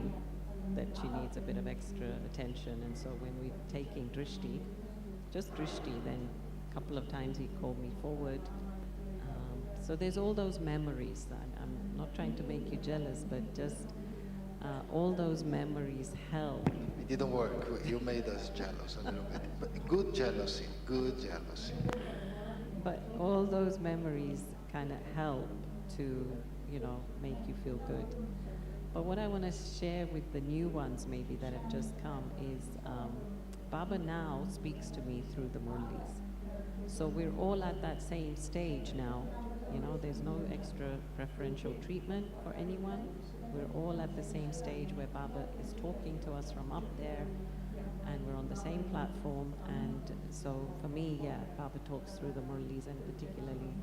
that she needs a bit of extra attention, and so when we're taking drishti, just drishti, then a couple of times he called me forward. So there's all those memories. I'm not trying to make you jealous, but just all those memories help. It didn't work. You made us jealous a little bit. But good jealousy, good jealousy. But all those memories kind of help to, make you feel good. But what I want to share with the new ones maybe that have just come is Baba now speaks to me through the murlis. So we're all at that same stage now. There's no extra preferential treatment for anyone. We're all at the same stage where Baba is talking to us from up there, and we're on the same platform. And so for me, yeah, Baba talks through the murlis, and particularly,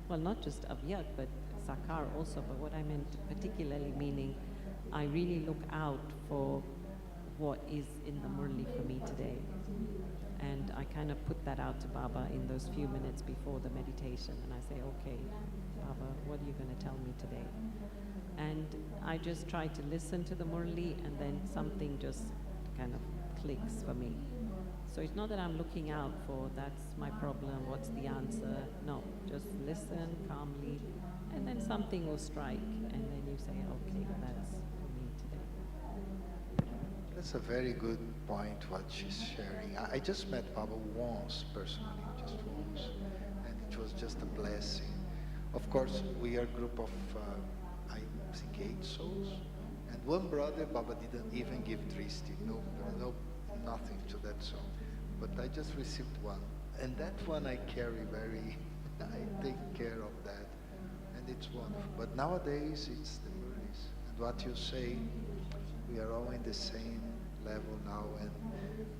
well, not just Avyak, but Sakar also. But what I meant particularly meaning, I really look out for what is in the murli for me today. And I kind of put that out to Baba in those few minutes before the meditation. And I say, okay, Baba, what are you going to tell me today? And I just try to listen to the murli, and then something just kind of clicks for me. So it's not that I'm looking out for that's my problem, what's the answer. No, just listen calmly, and then something will strike, and then you say, okay, that's for me today. That's a very good point what she's sharing. I just met Baba once personally, just once, and it was just a blessing. Of course, we are a group of, I think, 8 souls, and one brother, Baba didn't even give Dristi, no, nothing to that soul. But I just received one, and that one I carry very, I take care of that, and it's wonderful. But nowadays, it's the Murlis, and what you say, we are all in the same level now, and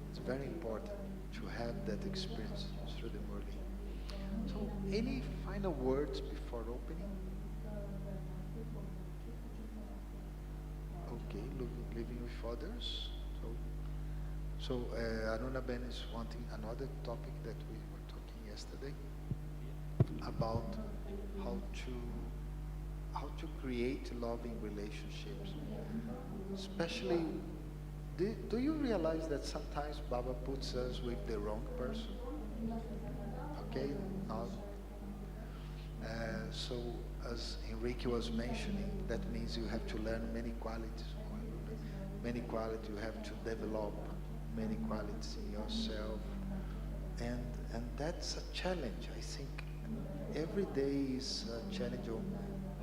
it's very important to have that experience through the Murli. So, any final words before opening? Okay, living with others. So Aruna Ben is wanting another topic that we were talking yesterday about how to create loving relationships. Especially, do you realize that sometimes Baba puts us with the wrong person? Okay, now, so as Enrique was mentioning, that means you have to learn many qualities. Many qualities you have to develop. Many qualities in yourself, and that's a challenge. I think every day is a challenge of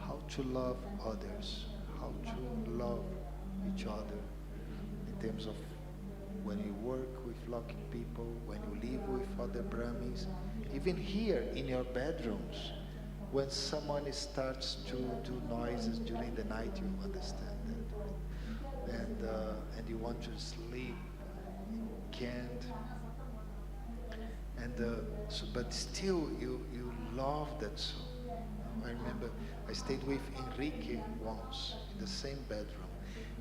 how to love others, how to love each other in terms of when you work with lucky people, when you live with other Brahmins, even here in your bedrooms, when someone starts to do noises during the night, you understand that, and you want to sleep. Can't, and but still you love that soul. I remember I stayed with Enrique once in the same bedroom,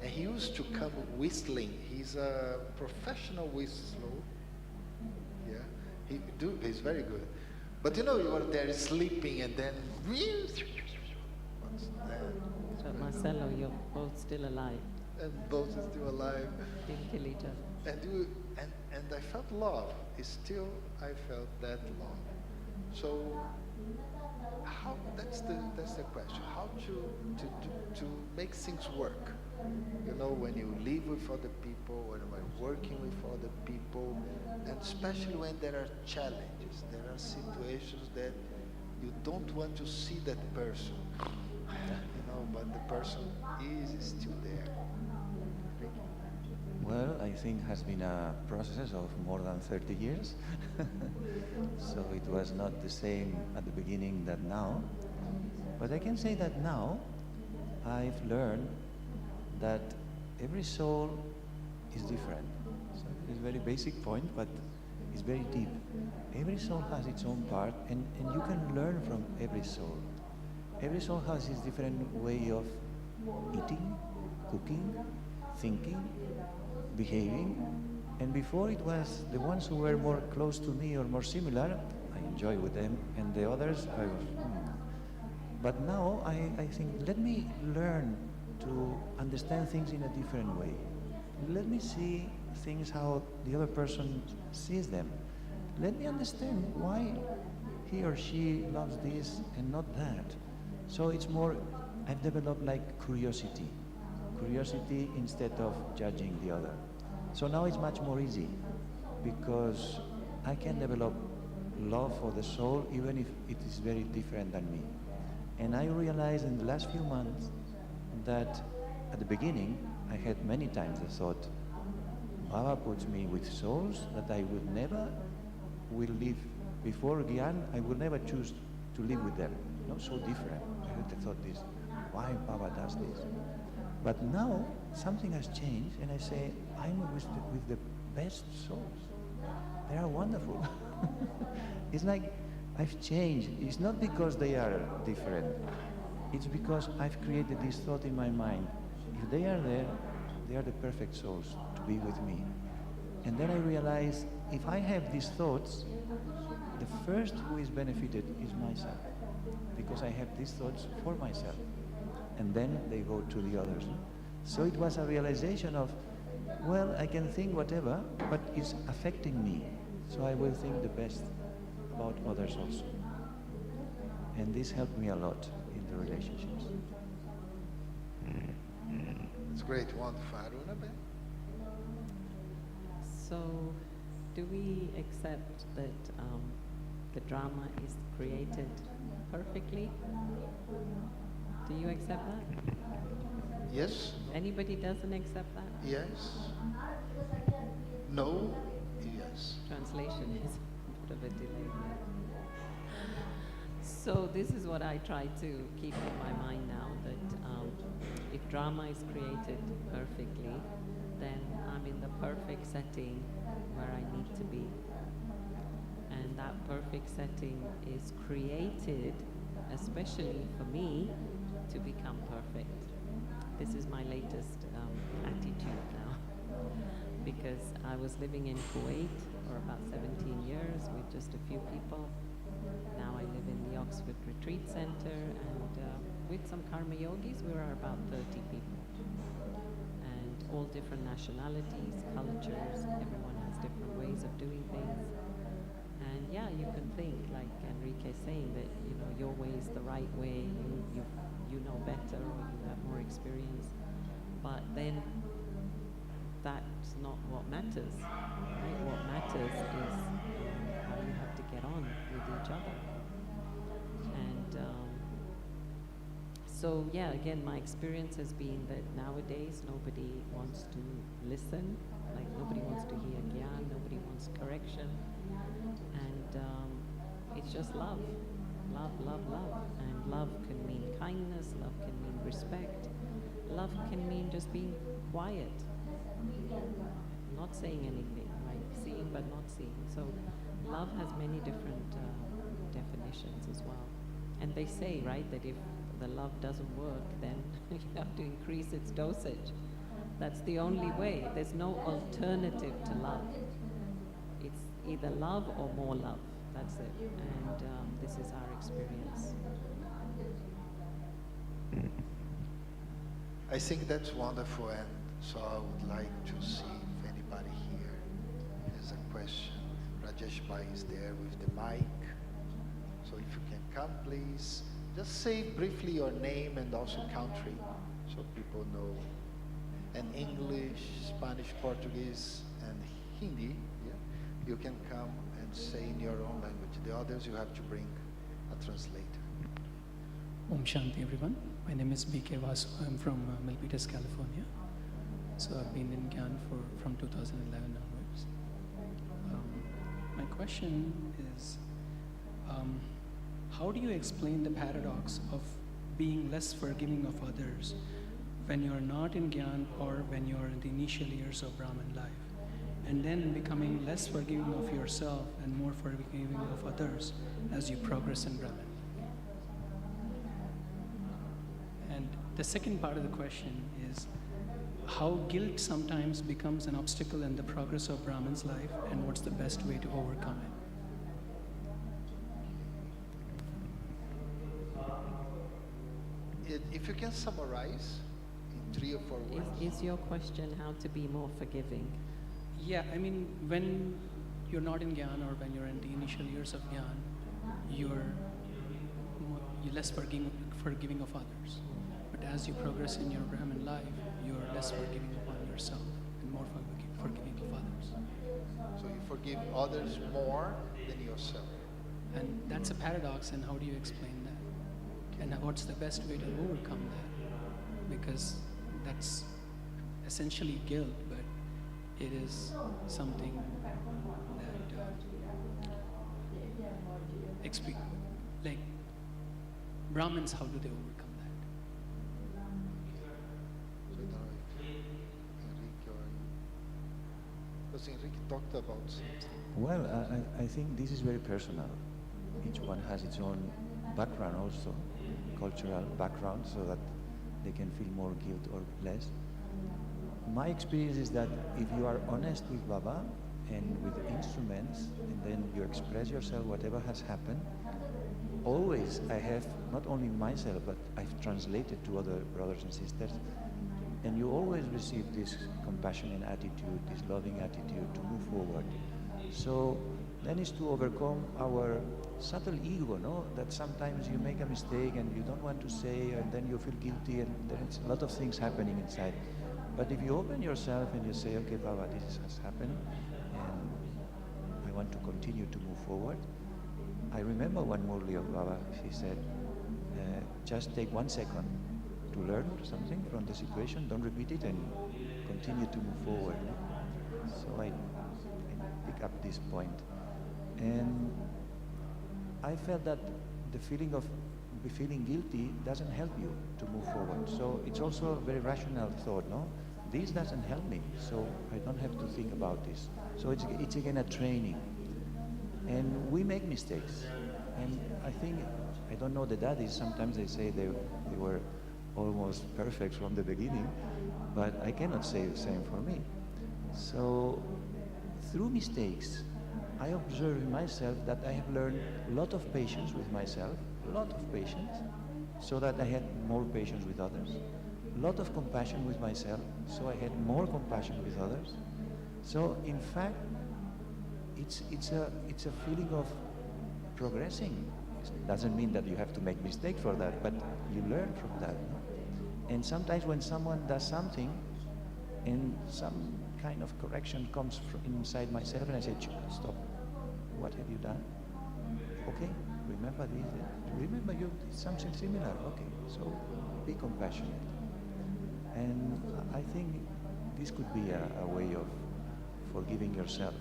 and he used to come whistling. He's a professional whistler. Yeah, he's very good. But you are there sleeping, and then what's that? So Marcelo, you're both still alive. And both are still alive. Didn't kill each other. And I felt love. I felt that love. So that's the question. How to make things work? When you live with other people, when you're working with other people, and especially when there are challenges, there are situations that you don't want to see that person, but the person is still there. Well, I think has been a process of more than 30 years. So it was not the same at the beginning that now. But I can say that now I've learned that every soul is different. So it's a very basic point, but it's very deep. Every soul has its own part, and you can learn from every soul. Every soul has its different way of eating, cooking, thinking, behaving, and before it was the ones who were more close to me or more similar, I enjoy with them, and the others, I was, But now I think, let me learn to understand things in a different way. Let me see things how the other person sees them. Let me understand why he or she loves this and not that. So it's more, I've developed like curiosity instead of judging the other. So now it's much more easy because I can develop love for the soul even if it is very different than me. And I realized in the last few months that at the beginning I had many times the thought, Baba puts me with souls that I would never will live. Before Gyan, I will never choose to live with them. So different. I had the thought this, why Baba does this? But now something has changed, and I say, I'm with the best souls. They are wonderful. It's like I've changed. It's not because they are different. It's because I've created this thought in my mind. If they are there, they are the perfect souls to be with me. And then I realize, if I have these thoughts, the first who is benefited is myself, because I have these thoughts for myself. And then they go to the others. So it was a realization of, Well, I can think whatever, but it's affecting me. So I will think the best about others also. And this helped me a lot in the relationships. It's great, wonderful. Aruna, Ben? So, do we accept that the drama is created perfectly? Do you accept that? Yes? Anybody doesn't accept that? Yes? No? Yes. Translation is a bit of a delay. So this is what I try to keep in my mind now, that if drama is created perfectly, then I'm in the perfect setting where I need to be. And that perfect setting is created especially for me to become perfect. This is my latest attitude now. Because I was living in Kuwait for about 17 years with just a few people. Now I live in the Oxford Retreat Center, and with some karma yogis, we are about 30 people. And all different nationalities, cultures, everyone has different ways of doing things. And yeah, you can think, like Enrique saying, that your way is the right way, you know better, or you have more experience. But then that's not what matters, right? What matters is how you have to get on with each other. And so, yeah, again, my experience has been that nowadays nobody wants to listen, like nobody wants to hear Gyan, nobody wants correction. And it's just love, love, love, love. And love can mean kindness, love can mean respect, love can mean just being quiet, not saying anything, right? Seeing but not seeing. So love has many different definitions as well. And they say, right, that if the love doesn't work, then you have to increase its dosage. That's the only way. There's no alternative to love. It's either love or more love. That's it. And this is our experience. I think that's wonderful, and so I would like to see if anybody here has a question. Rajesh Bhai is there with the mic. So if you can come, please. Just say briefly your name and also country, so people know. And English, Spanish, Portuguese, and Hindi. Yeah? You can come and say in your own language. The others, you have to bring a translator. Om Shanti, everyone. My name is B.K. Vasu. I'm from Milpitas, California. So I've been in Gyan from 2011 onwards. My question is, how do you explain the paradox of being less forgiving of others when you're not in Gyan or when you're in the initial years of Brahman life, and then becoming less forgiving of yourself and more forgiving of others as you progress in Brahman? And the second part of the question is how guilt sometimes becomes an obstacle in the progress of Brahman's life, and what's the best way to overcome it? If you can summarize in 3 or 4 words. Is your question how to be more forgiving? Yeah, I mean, when you're not in Gyan or when you're in the initial years of Gyan, you're less forgiving of others. But as you progress in your Brahman life, you're less forgiving upon yourself and more forgiving of others. So you forgive others more than yourself. And that's a paradox, and how do you explain that? And what's the best way to overcome that? Because that's essentially guilt, but it is something that like Brahmins, how do they overcome that? So I don't know if Enrique or you. Because Enrique talked about something. Well, I think this is very personal. Each one has its own background also, cultural background, so that they can feel more guilt or less. My experience is that if you are honest with Baba and with the instruments, and then you express yourself, whatever has happened, always I have, not only myself, but I've translated to other brothers and sisters, And you always receive this compassionate attitude, this loving attitude to move forward. So then is to overcome our subtle ego, no? That sometimes you make a mistake and you don't want to say, and then you feel guilty, and there's a lot of things happening inside. But if you open yourself and you say, okay, Baba, this has happened, and I want to continue to move forward. I remember one Murli of Baba, he said, just take 1 second to learn something from the situation, don't repeat it, and continue to move forward. So I pick up this point. And I felt that the feeling of feeling guilty doesn't help you to move forward. So it's also a very rational thought, no? This doesn't help me, so I don't have to think about this. So it's again a training. And we make mistakes. And I think, I don't know the daddies, sometimes they say they were almost perfect from the beginning, but I cannot say the same for me. So through mistakes, I observe in myself that I have learned a lot of patience with myself, a lot of patience, so that I had more patience with others, a lot of compassion with myself, so I had more compassion with others. So in fact, it's a feeling of progressing. It doesn't mean that you have to make mistakes for that, but you learn from that. No? And sometimes when someone does something, and some kind of correction comes from inside myself, and I say, stop, what have you done? Okay, remember this, remember you did something similar, okay, so be compassionate. And I think this could be a way of forgiving yourself.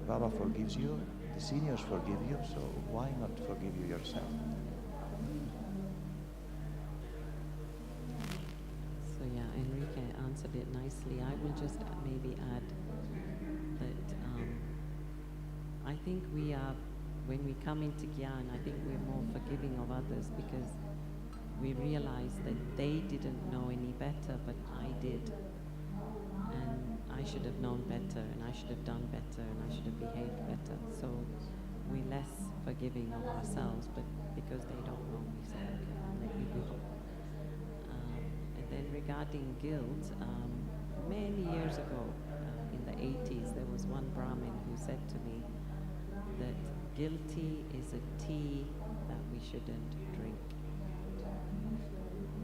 Baba forgives you, the seniors forgive you, so why not forgive you yourself? So yeah, Enrique answered it nicely. I will just maybe add that I think we are, when we come into Gyan, I think we're more forgiving of others because we realize that they didn't know any better, but I did. And I should have known better, and I should have done better, and I should have behaved better. So we're less forgiving of ourselves, but because they don't know, we say, okay, I'll let you go. And then regarding guilt, many years ago, in the 80s, there was one Brahmin who said to me that guilty is a tea that we shouldn't drink.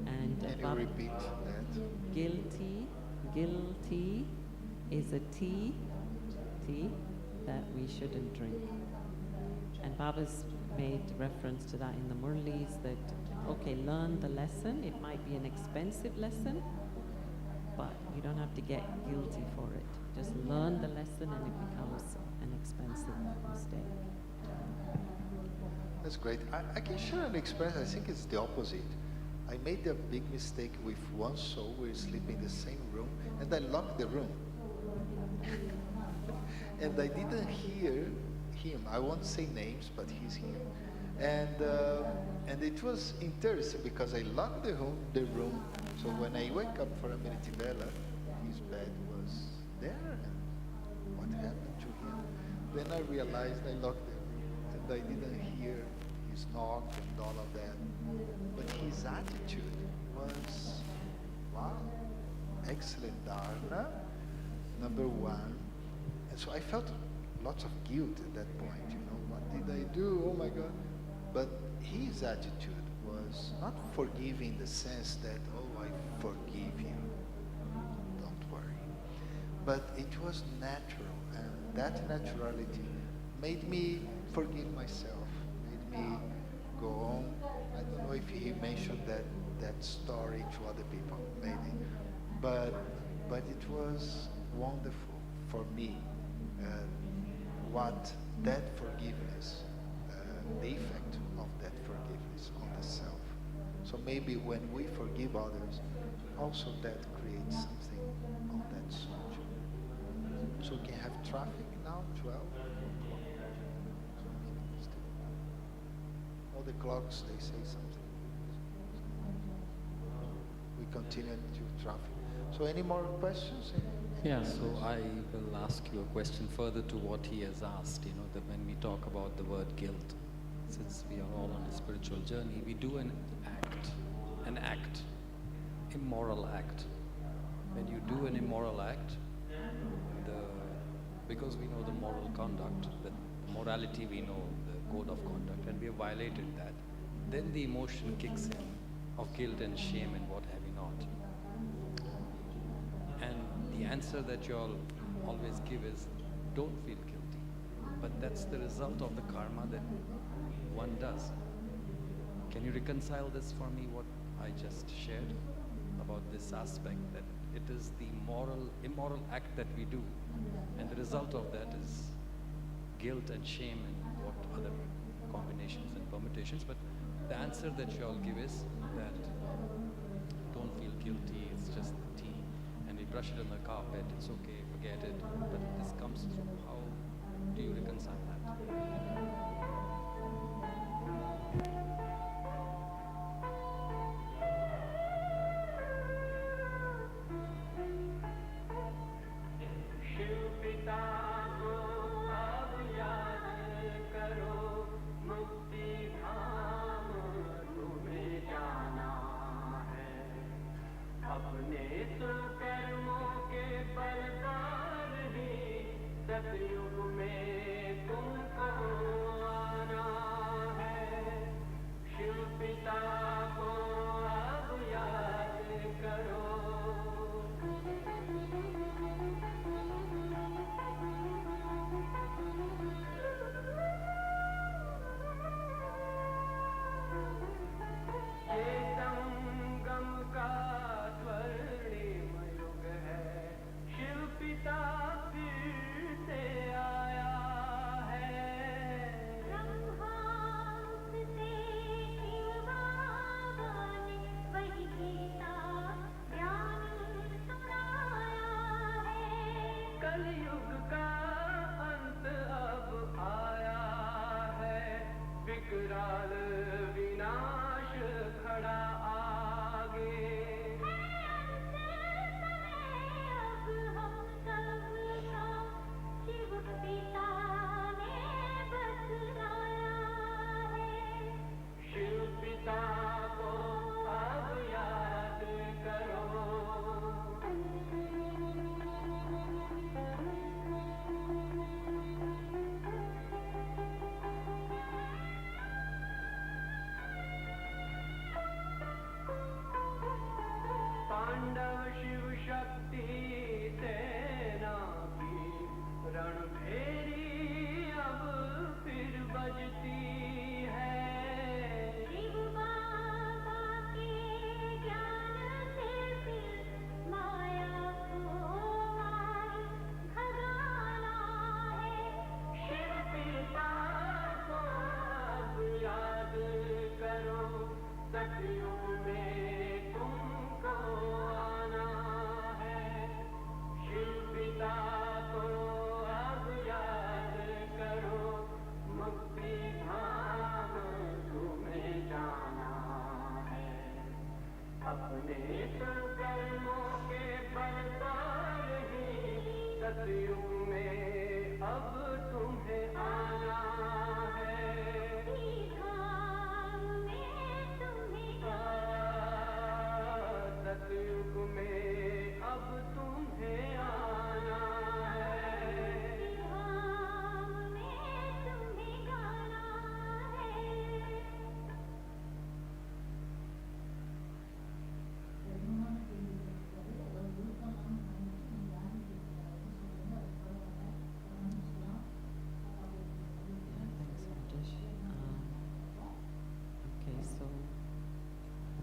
And Can you repeat that? Guilty is a tea that we shouldn't drink. And Baba's made reference to that in the Murlis that, okay, learn the lesson. It might be an expensive lesson, but you don't have to get guilty for it. Just learn the lesson and it becomes an expensive mistake. That's great. I can share an experience. I think it's the opposite. I made a big mistake with one soul. We were sleeping in the same room, and I locked the room. And I didn't hear him. I won't say names, but he's here. And it was interesting because I locked the room. So when I wake up for a Amiritibela, his bed was there. And what happened to him? Then I realized I locked the room, and I didn't hear his knock and all of that. But his attitude was, wow, excellent dharna, number one. And so I felt lots of guilt at that point, you know, what did I do? Oh my God. But his attitude was not forgiving in the sense that, oh, I forgive you, don't worry. But it was natural, and that naturality made me forgive myself, made me go on. I don't know if he mentioned that story to other people, maybe. But it was wonderful for me, what that forgiveness, the effect of that forgiveness on the self. So maybe when we forgive others, also that creates something on that soul. So we can have traffic now, 12 o'clock. All the clocks, they say something. We continue to traffic. So any more questions? Yeah, so I will ask you a question further to what he has asked, you know, that when we talk about the word guilt, since we are all on a spiritual journey, we do an act, immoral act, when you do an immoral act, because we know the moral conduct, the morality we know, the code of conduct, and we have violated that, then the emotion kicks in of guilt and shame and what have you not. And the answer that you all always give is, don't feel guilty. But that's the result of the karma that one does. Can you reconcile this for me, what I just shared about this aspect, that it is the immoral act that we do, and the result of that is guilt and shame and what other combinations and permutations. But the answer that you all give is that don't feel guilty, it's just the tea, and we brush it on the carpet, it's okay, forget it. But this comes through. How do you reconcile that?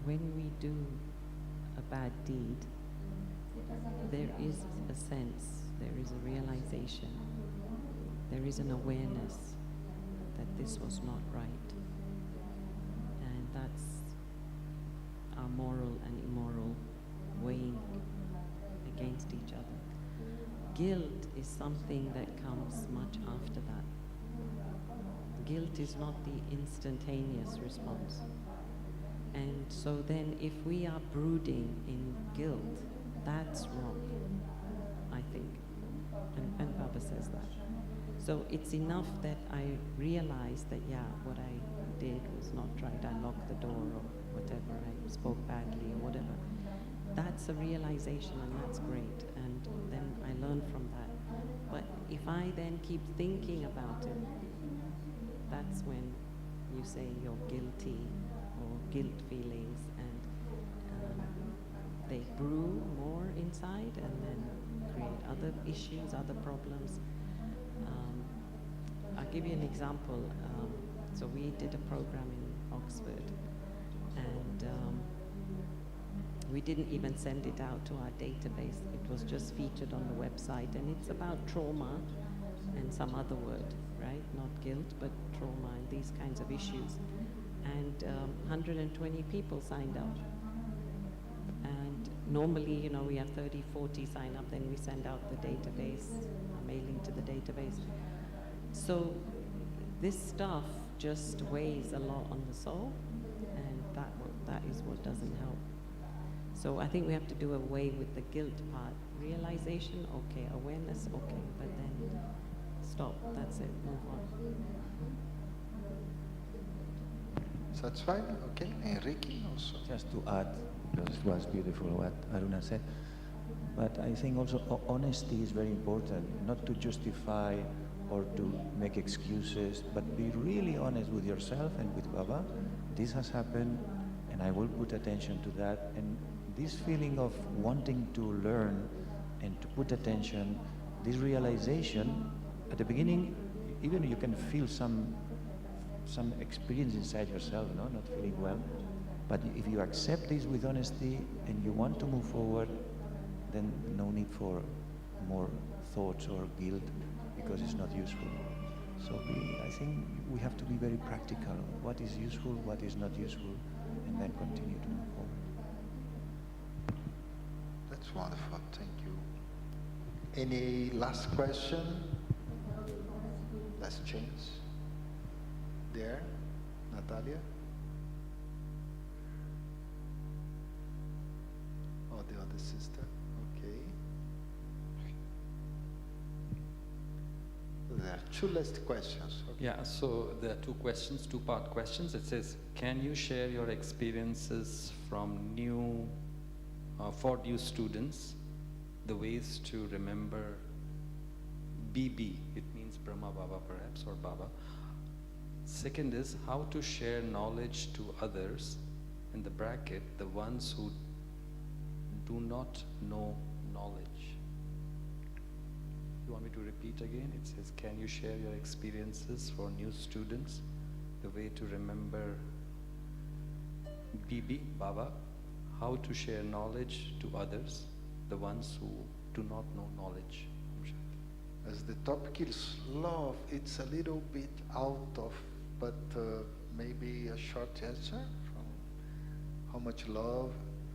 When we do a bad deed, there is a sense, there is a realization, there is an awareness that this was not right. And that's our moral and immoral weighing against each other. Guilt is something that comes much after that. Guilt is not the instantaneous response. And so then if we are brooding in guilt, that's wrong, I think. And Baba says that. So it's enough that I realize that, yeah, what I did was not right. I locked the door or whatever. I spoke badly or whatever. that's a realization, and that's great. And then I learn from that. But if I then keep thinking about it, that's when you say you're guilty or guilt feelings, and they brew more inside and then create other issues, other problems. I'll give you an example. So we did a program in Oxford, and we didn't even send it out to our database. It was just featured on the website, and it's about trauma and some other word, right? Not guilt, but trauma and these kinds of issues. And 120 people signed up. And normally, you know, we have 30, 40 sign up, then we send out the database, a mailing to the database. So this stuff just weighs a lot on the soul, and that is what doesn't help. So I think we have to do away with the guilt part. Realization, okay. Awareness, okay. But then stop. That's it. Move on. Satisfied? Okay. Enrique also. Just to add, because it was beautiful what Aruna said, but I think also honesty is very important, not to justify or to make excuses, but be really honest with yourself and with Baba. This has happened, and I will put attention to that. And this feeling of wanting to learn and to put attention, this realization, at the beginning, even you can feel some experience inside yourself, no? Not feeling well. But if you accept this with honesty and you want to move forward, then no need for more thoughts or guilt, because it's not useful. So I think we have to be very practical. What is useful, what is not useful, and then continue to move forward. That's wonderful. Thank you. Any last question? Last chance? There, Natalia? Oh, the other sister. Okay. There are two last questions. Okay. Yeah, so there are two questions, two-part questions. It says, can you share your experiences from for new students, the ways to remember BB, it means Brahma Baba perhaps, or Baba. Second is how to share knowledge to others, in the bracket, the ones who do not know knowledge. You want me to repeat again? It says, can you share your experiences for new students, the way to remember BB, Baba, how to share knowledge to others, the ones who do not know knowledge. As the topic is love, it's a little bit out of, but maybe a short answer from how much love,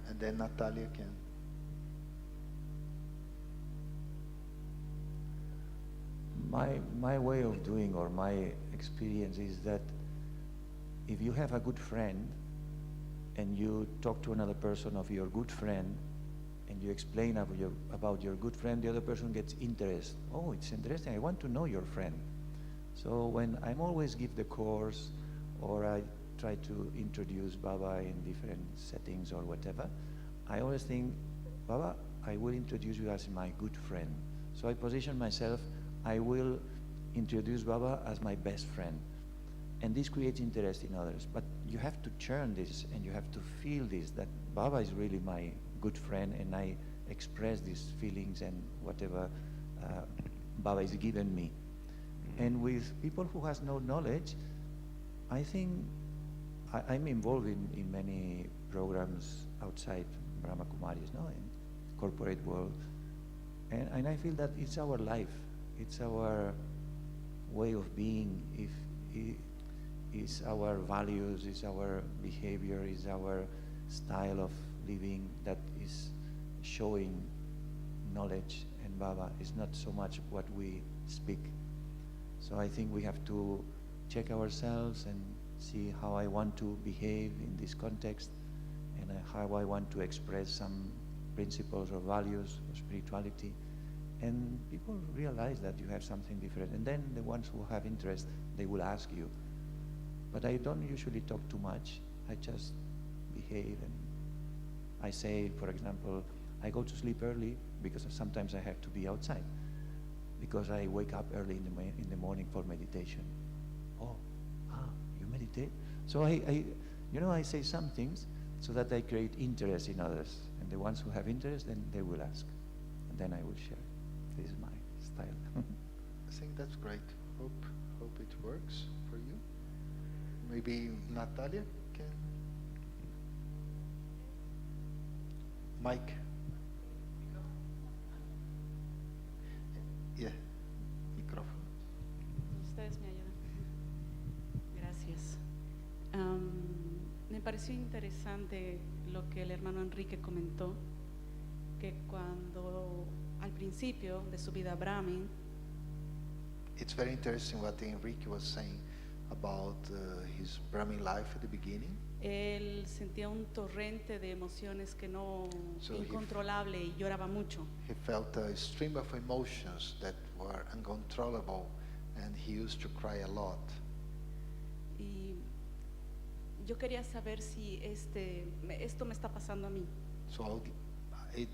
and then Natalia can. My way of doing, or my experience, is that if you have a good friend and you talk to another person of your good friend and you explain about your good friend, the other person gets interest. Oh, it's interesting, I want to know your friend. So when I'm always give the course, or I try to introduce Baba in different settings or whatever, I always think, Baba, I will introduce you as my good friend. So I position myself, I will introduce Baba as my best friend. And this creates interest in others. But you have to churn this, and you have to feel this, that Baba is really my good friend, and I express these feelings and whatever Baba has given me. And with people who has no knowledge, I think I'm involved in many programs outside Brahma Kumaris, no, in corporate world. And I feel that it's our life, it's our way of being, it's our values, it's our behavior, it's our style of living that is showing knowledge, and Baba is not so much what we speak. So I think we have to check ourselves and see how I want to behave in this context, and how I want to express some principles or values of spirituality. And people realize that you have something different. And then the ones who have interest, they will ask you. But I don't usually talk too much. I just behave and I say, for example, I go to sleep early because sometimes I have to be outside, because I wake up early in the morning for meditation. Oh, you meditate? So I say some things so that I create interest in others. And the ones who have interest, then they will ask. And then I will share. This is my style. I think that's great. Hope it works for you. Maybe Natalia can. Mike. Yeah, micrófono. Ustedes me ayudan. Gracias. Me pareció interesante lo que el hermano Enrique comentó, que cuando al principio de su vida Brahmin, It's very interesting what Enrique was saying about his Brahmin life at the beginning. él sentía un torrente de emociones que no So he- incontrolable y lloraba mucho. He felt a stream of emotions that were uncontrollable, and he used to cry a lot. Y yo quería saber si esto me está pasando a mí. So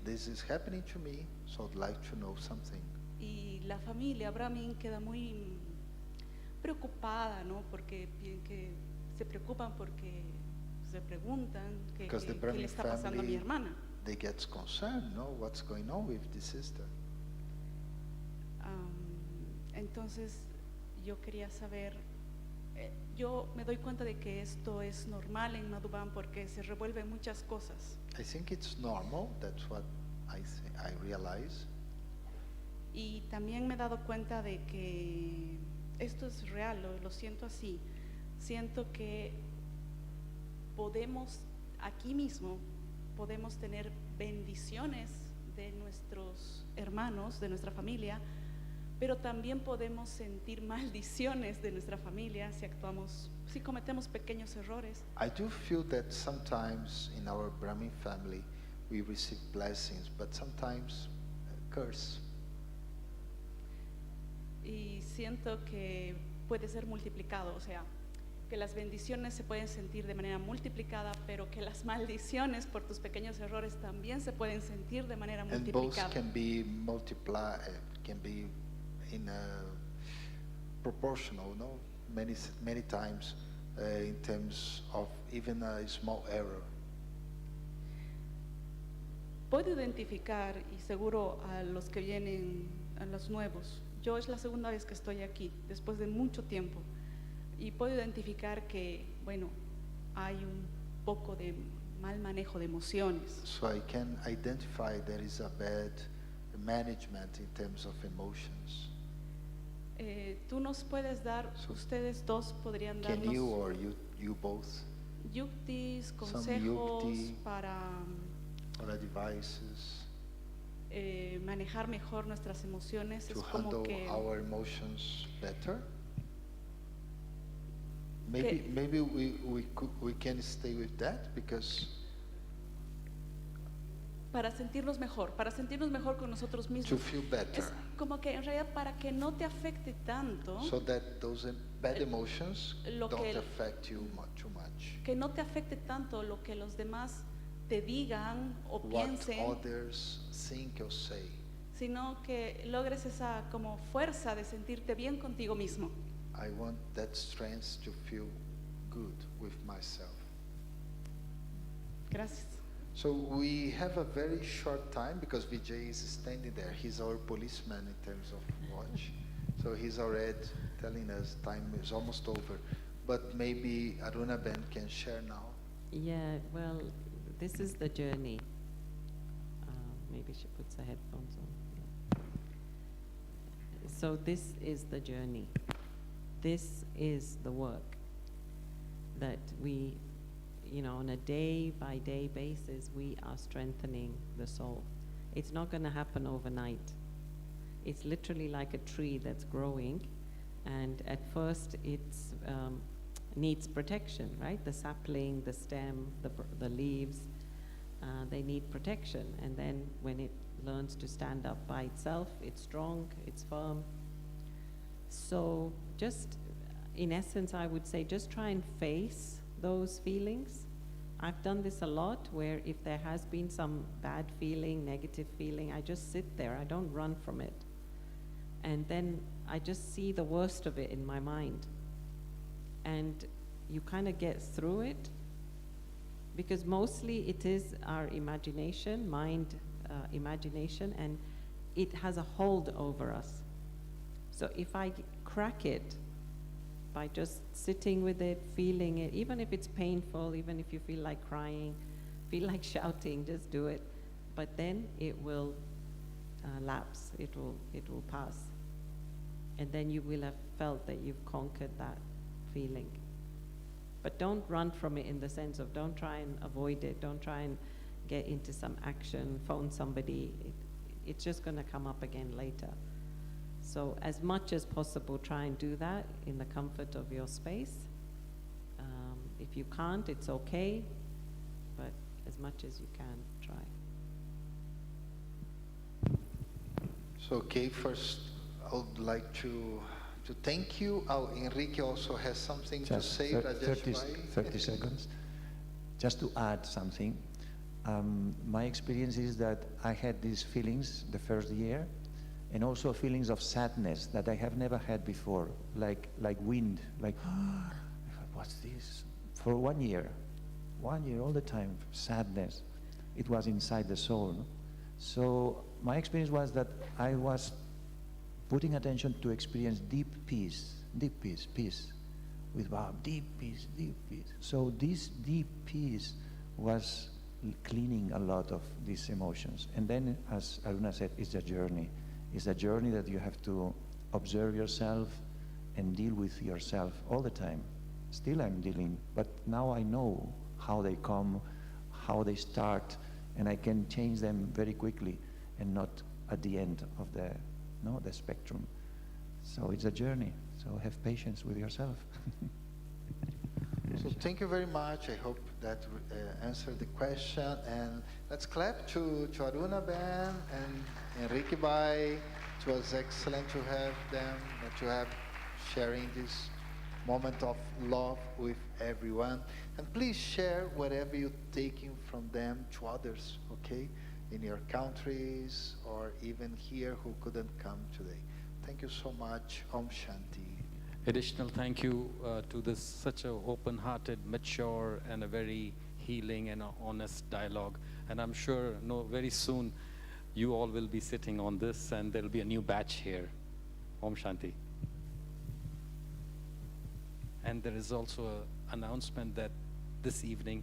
this is happening to me, so I'd like to know something. Y la familia Brahmin queda muy preocupada, ¿no? Porque que se preocupan porque se preguntan Because the qué le Brahmin está pasando a mi family, hermana. they get concerned, no? What's going on with the sister? Entonces yo quería saber, yo me doy cuenta de que esto es normal en Madhuban porque se revuelven muchas cosas. I think it's normal, that's what I realize. Y también me he dado cuenta de que esto es real, lo siento así. Siento que podemos, aquí mismo, podemos tener bendiciones de nuestros hermanos, de nuestra familia, pero también podemos sentir maldiciones de nuestra familia si cometemos pequeños errores. I do feel that sometimes in our Brahmin family we receive blessings, but sometimes curse. Y siento que puede ser multiplicado, o sea, que las bendiciones se pueden sentir de manera multiplicada, pero que las maldiciones por tus pequeños errores también se pueden sentir de manera And both multiplicada. can be multiplied, can be in a proportional, no? Many times in terms of even a small error. Puedo identificar, y seguro a los que vienen, a los nuevos, yo es la segunda vez que estoy aquí, después de mucho tiempo, y puedo identificar que, bueno, hay un poco de mal manejo de emociones. So I can identify there is a bad management in terms of emotions. Tú nos puedes dar, So, ustedes dos podrían Can you darnos or you both, yuktis, some consejos yukti para or advices manejar mejor nuestras emociones. to Es como handle que our emotions better? Maybe we can stay with that because para sentirnos mejor con nosotros to mismos. feel better, Es como que en realidad para que no te afecte tanto, so that those bad emotions lo que don't el- affect you too much. que no te afecte tanto lo que los demás te digan o What piensen, others think or say. sino que logres esa como fuerza de sentirte bien contigo mismo. I want that strength to feel good with myself. Gracias. So we have a very short time because Vijay is standing there. He's our policeman in terms of watch. So he's already telling us time is almost over. But maybe Aruna Ben can share now. Yeah, well, this is the journey. Maybe she puts the headphones on. Yeah. So this is the journey. This is the work that we, on a day-by-day basis, we are strengthening the soul. It's not going to happen overnight. It's literally like a tree that's growing, and at first it's needs protection, right? The sapling, the stem, the leaves, they need protection. And then when it learns to stand up by itself, it's strong, it's firm. So just, in essence, I would say just try and face those feelings I've done this a lot, where if there has been some bad feeling, negative feeling, I just sit there. I don't run from it. And then I just see the worst of it in my mind. And you kind of get through it, because mostly it is our imagination, imagination, and it has a hold over us. So if I crack it by just sitting with it, feeling it, even if it's painful, even if you feel like crying, feel like shouting, just do it. But then it will lapse, it will pass. And then you will have felt that you've conquered that feeling. But don't run from it, in the sense of don't try and avoid it, don't try and get into some action, phone somebody. It's just going to come up again later. So as much as possible, try and do that in the comfort of your space. If you can't, it's okay, but as much as you can, try. So, okay, first I would like to thank you. Oh, Enrique also has something to say. 30 seconds. Just to add something. My experience is that I had these feelings the first year, and also feelings of sadness that I have never had before, like wind, like, what's this? For 1 year, all the time, sadness. It was inside the soul. No? So my experience was that I was putting attention to experience deep peace, with wow, deep peace. So this deep peace was cleaning a lot of these emotions. And then, as Aruna said, it's a journey. It's a journey that you have to observe yourself and deal with yourself all the time. Still I'm dealing, but now I know how they come, how they start, and I can change them very quickly and not at the end of the spectrum. So it's a journey. So have patience with yourself. So thank you very much. I hope that answered the question. And let's clap to Aruna Ben and Enrique Bai. It was excellent to have them and to have sharing this moment of love with everyone. And please share whatever you're taking from them to others, okay? In your countries or even here who couldn't come today. Thank you so much. Om Shanti. Additional thank you to this such a open-hearted, mature, and a very healing and honest dialogue. And I'm sure very soon you all will be sitting on this and there'll be a new batch here. Om Shanti. And there is also an announcement that this evening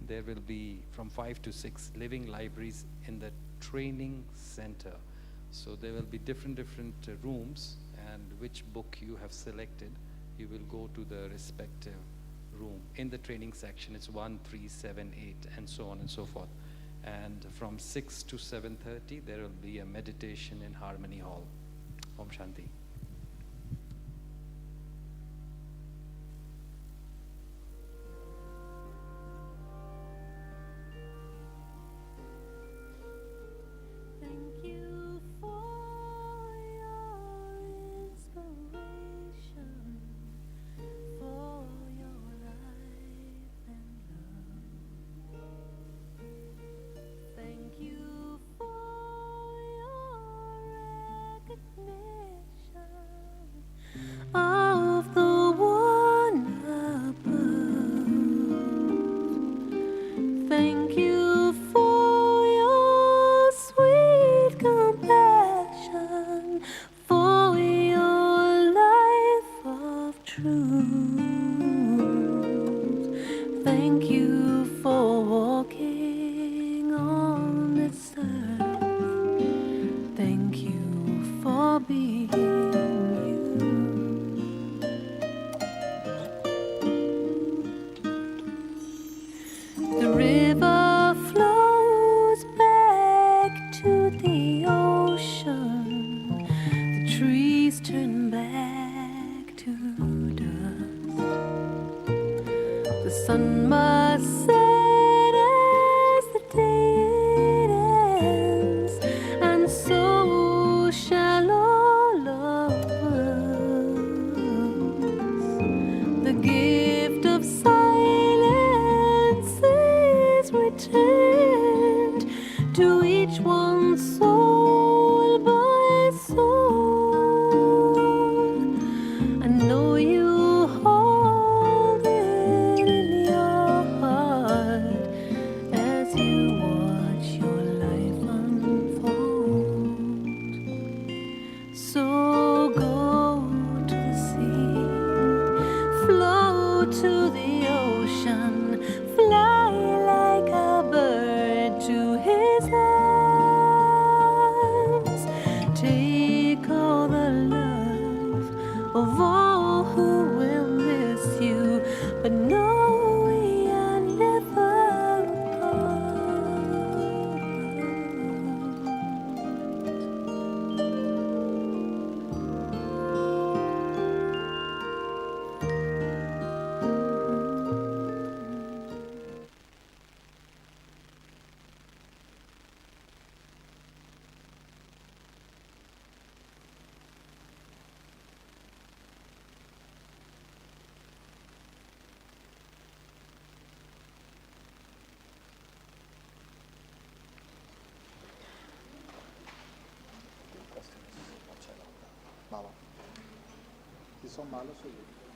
there will be from 5 to 6 living libraries in the training center. So there will be different rooms, and which book you have selected, you will go to the respective room. In the training section, it's 1, 3, 7, 8, and so on and so forth. And from 6 to 7:30, there will be a meditation in Harmony Hall. Om Shanti. Thank you for your inspiration, for your life and love. Thank you for your recognition of the one above. Thank you for your sweet compassion, for your life of truth. Thank you for walking on this earth. Thank you for being you. The river flows back to the ocean. The trees turn back to dust. The sun must set as the day ends, and so shall all of us. The gift of silence to the ocean, fly like a bird to his arms. Take all the love of all who will miss you, but know we are never apart. Marcelo. Malo. Si son malos, soy yo.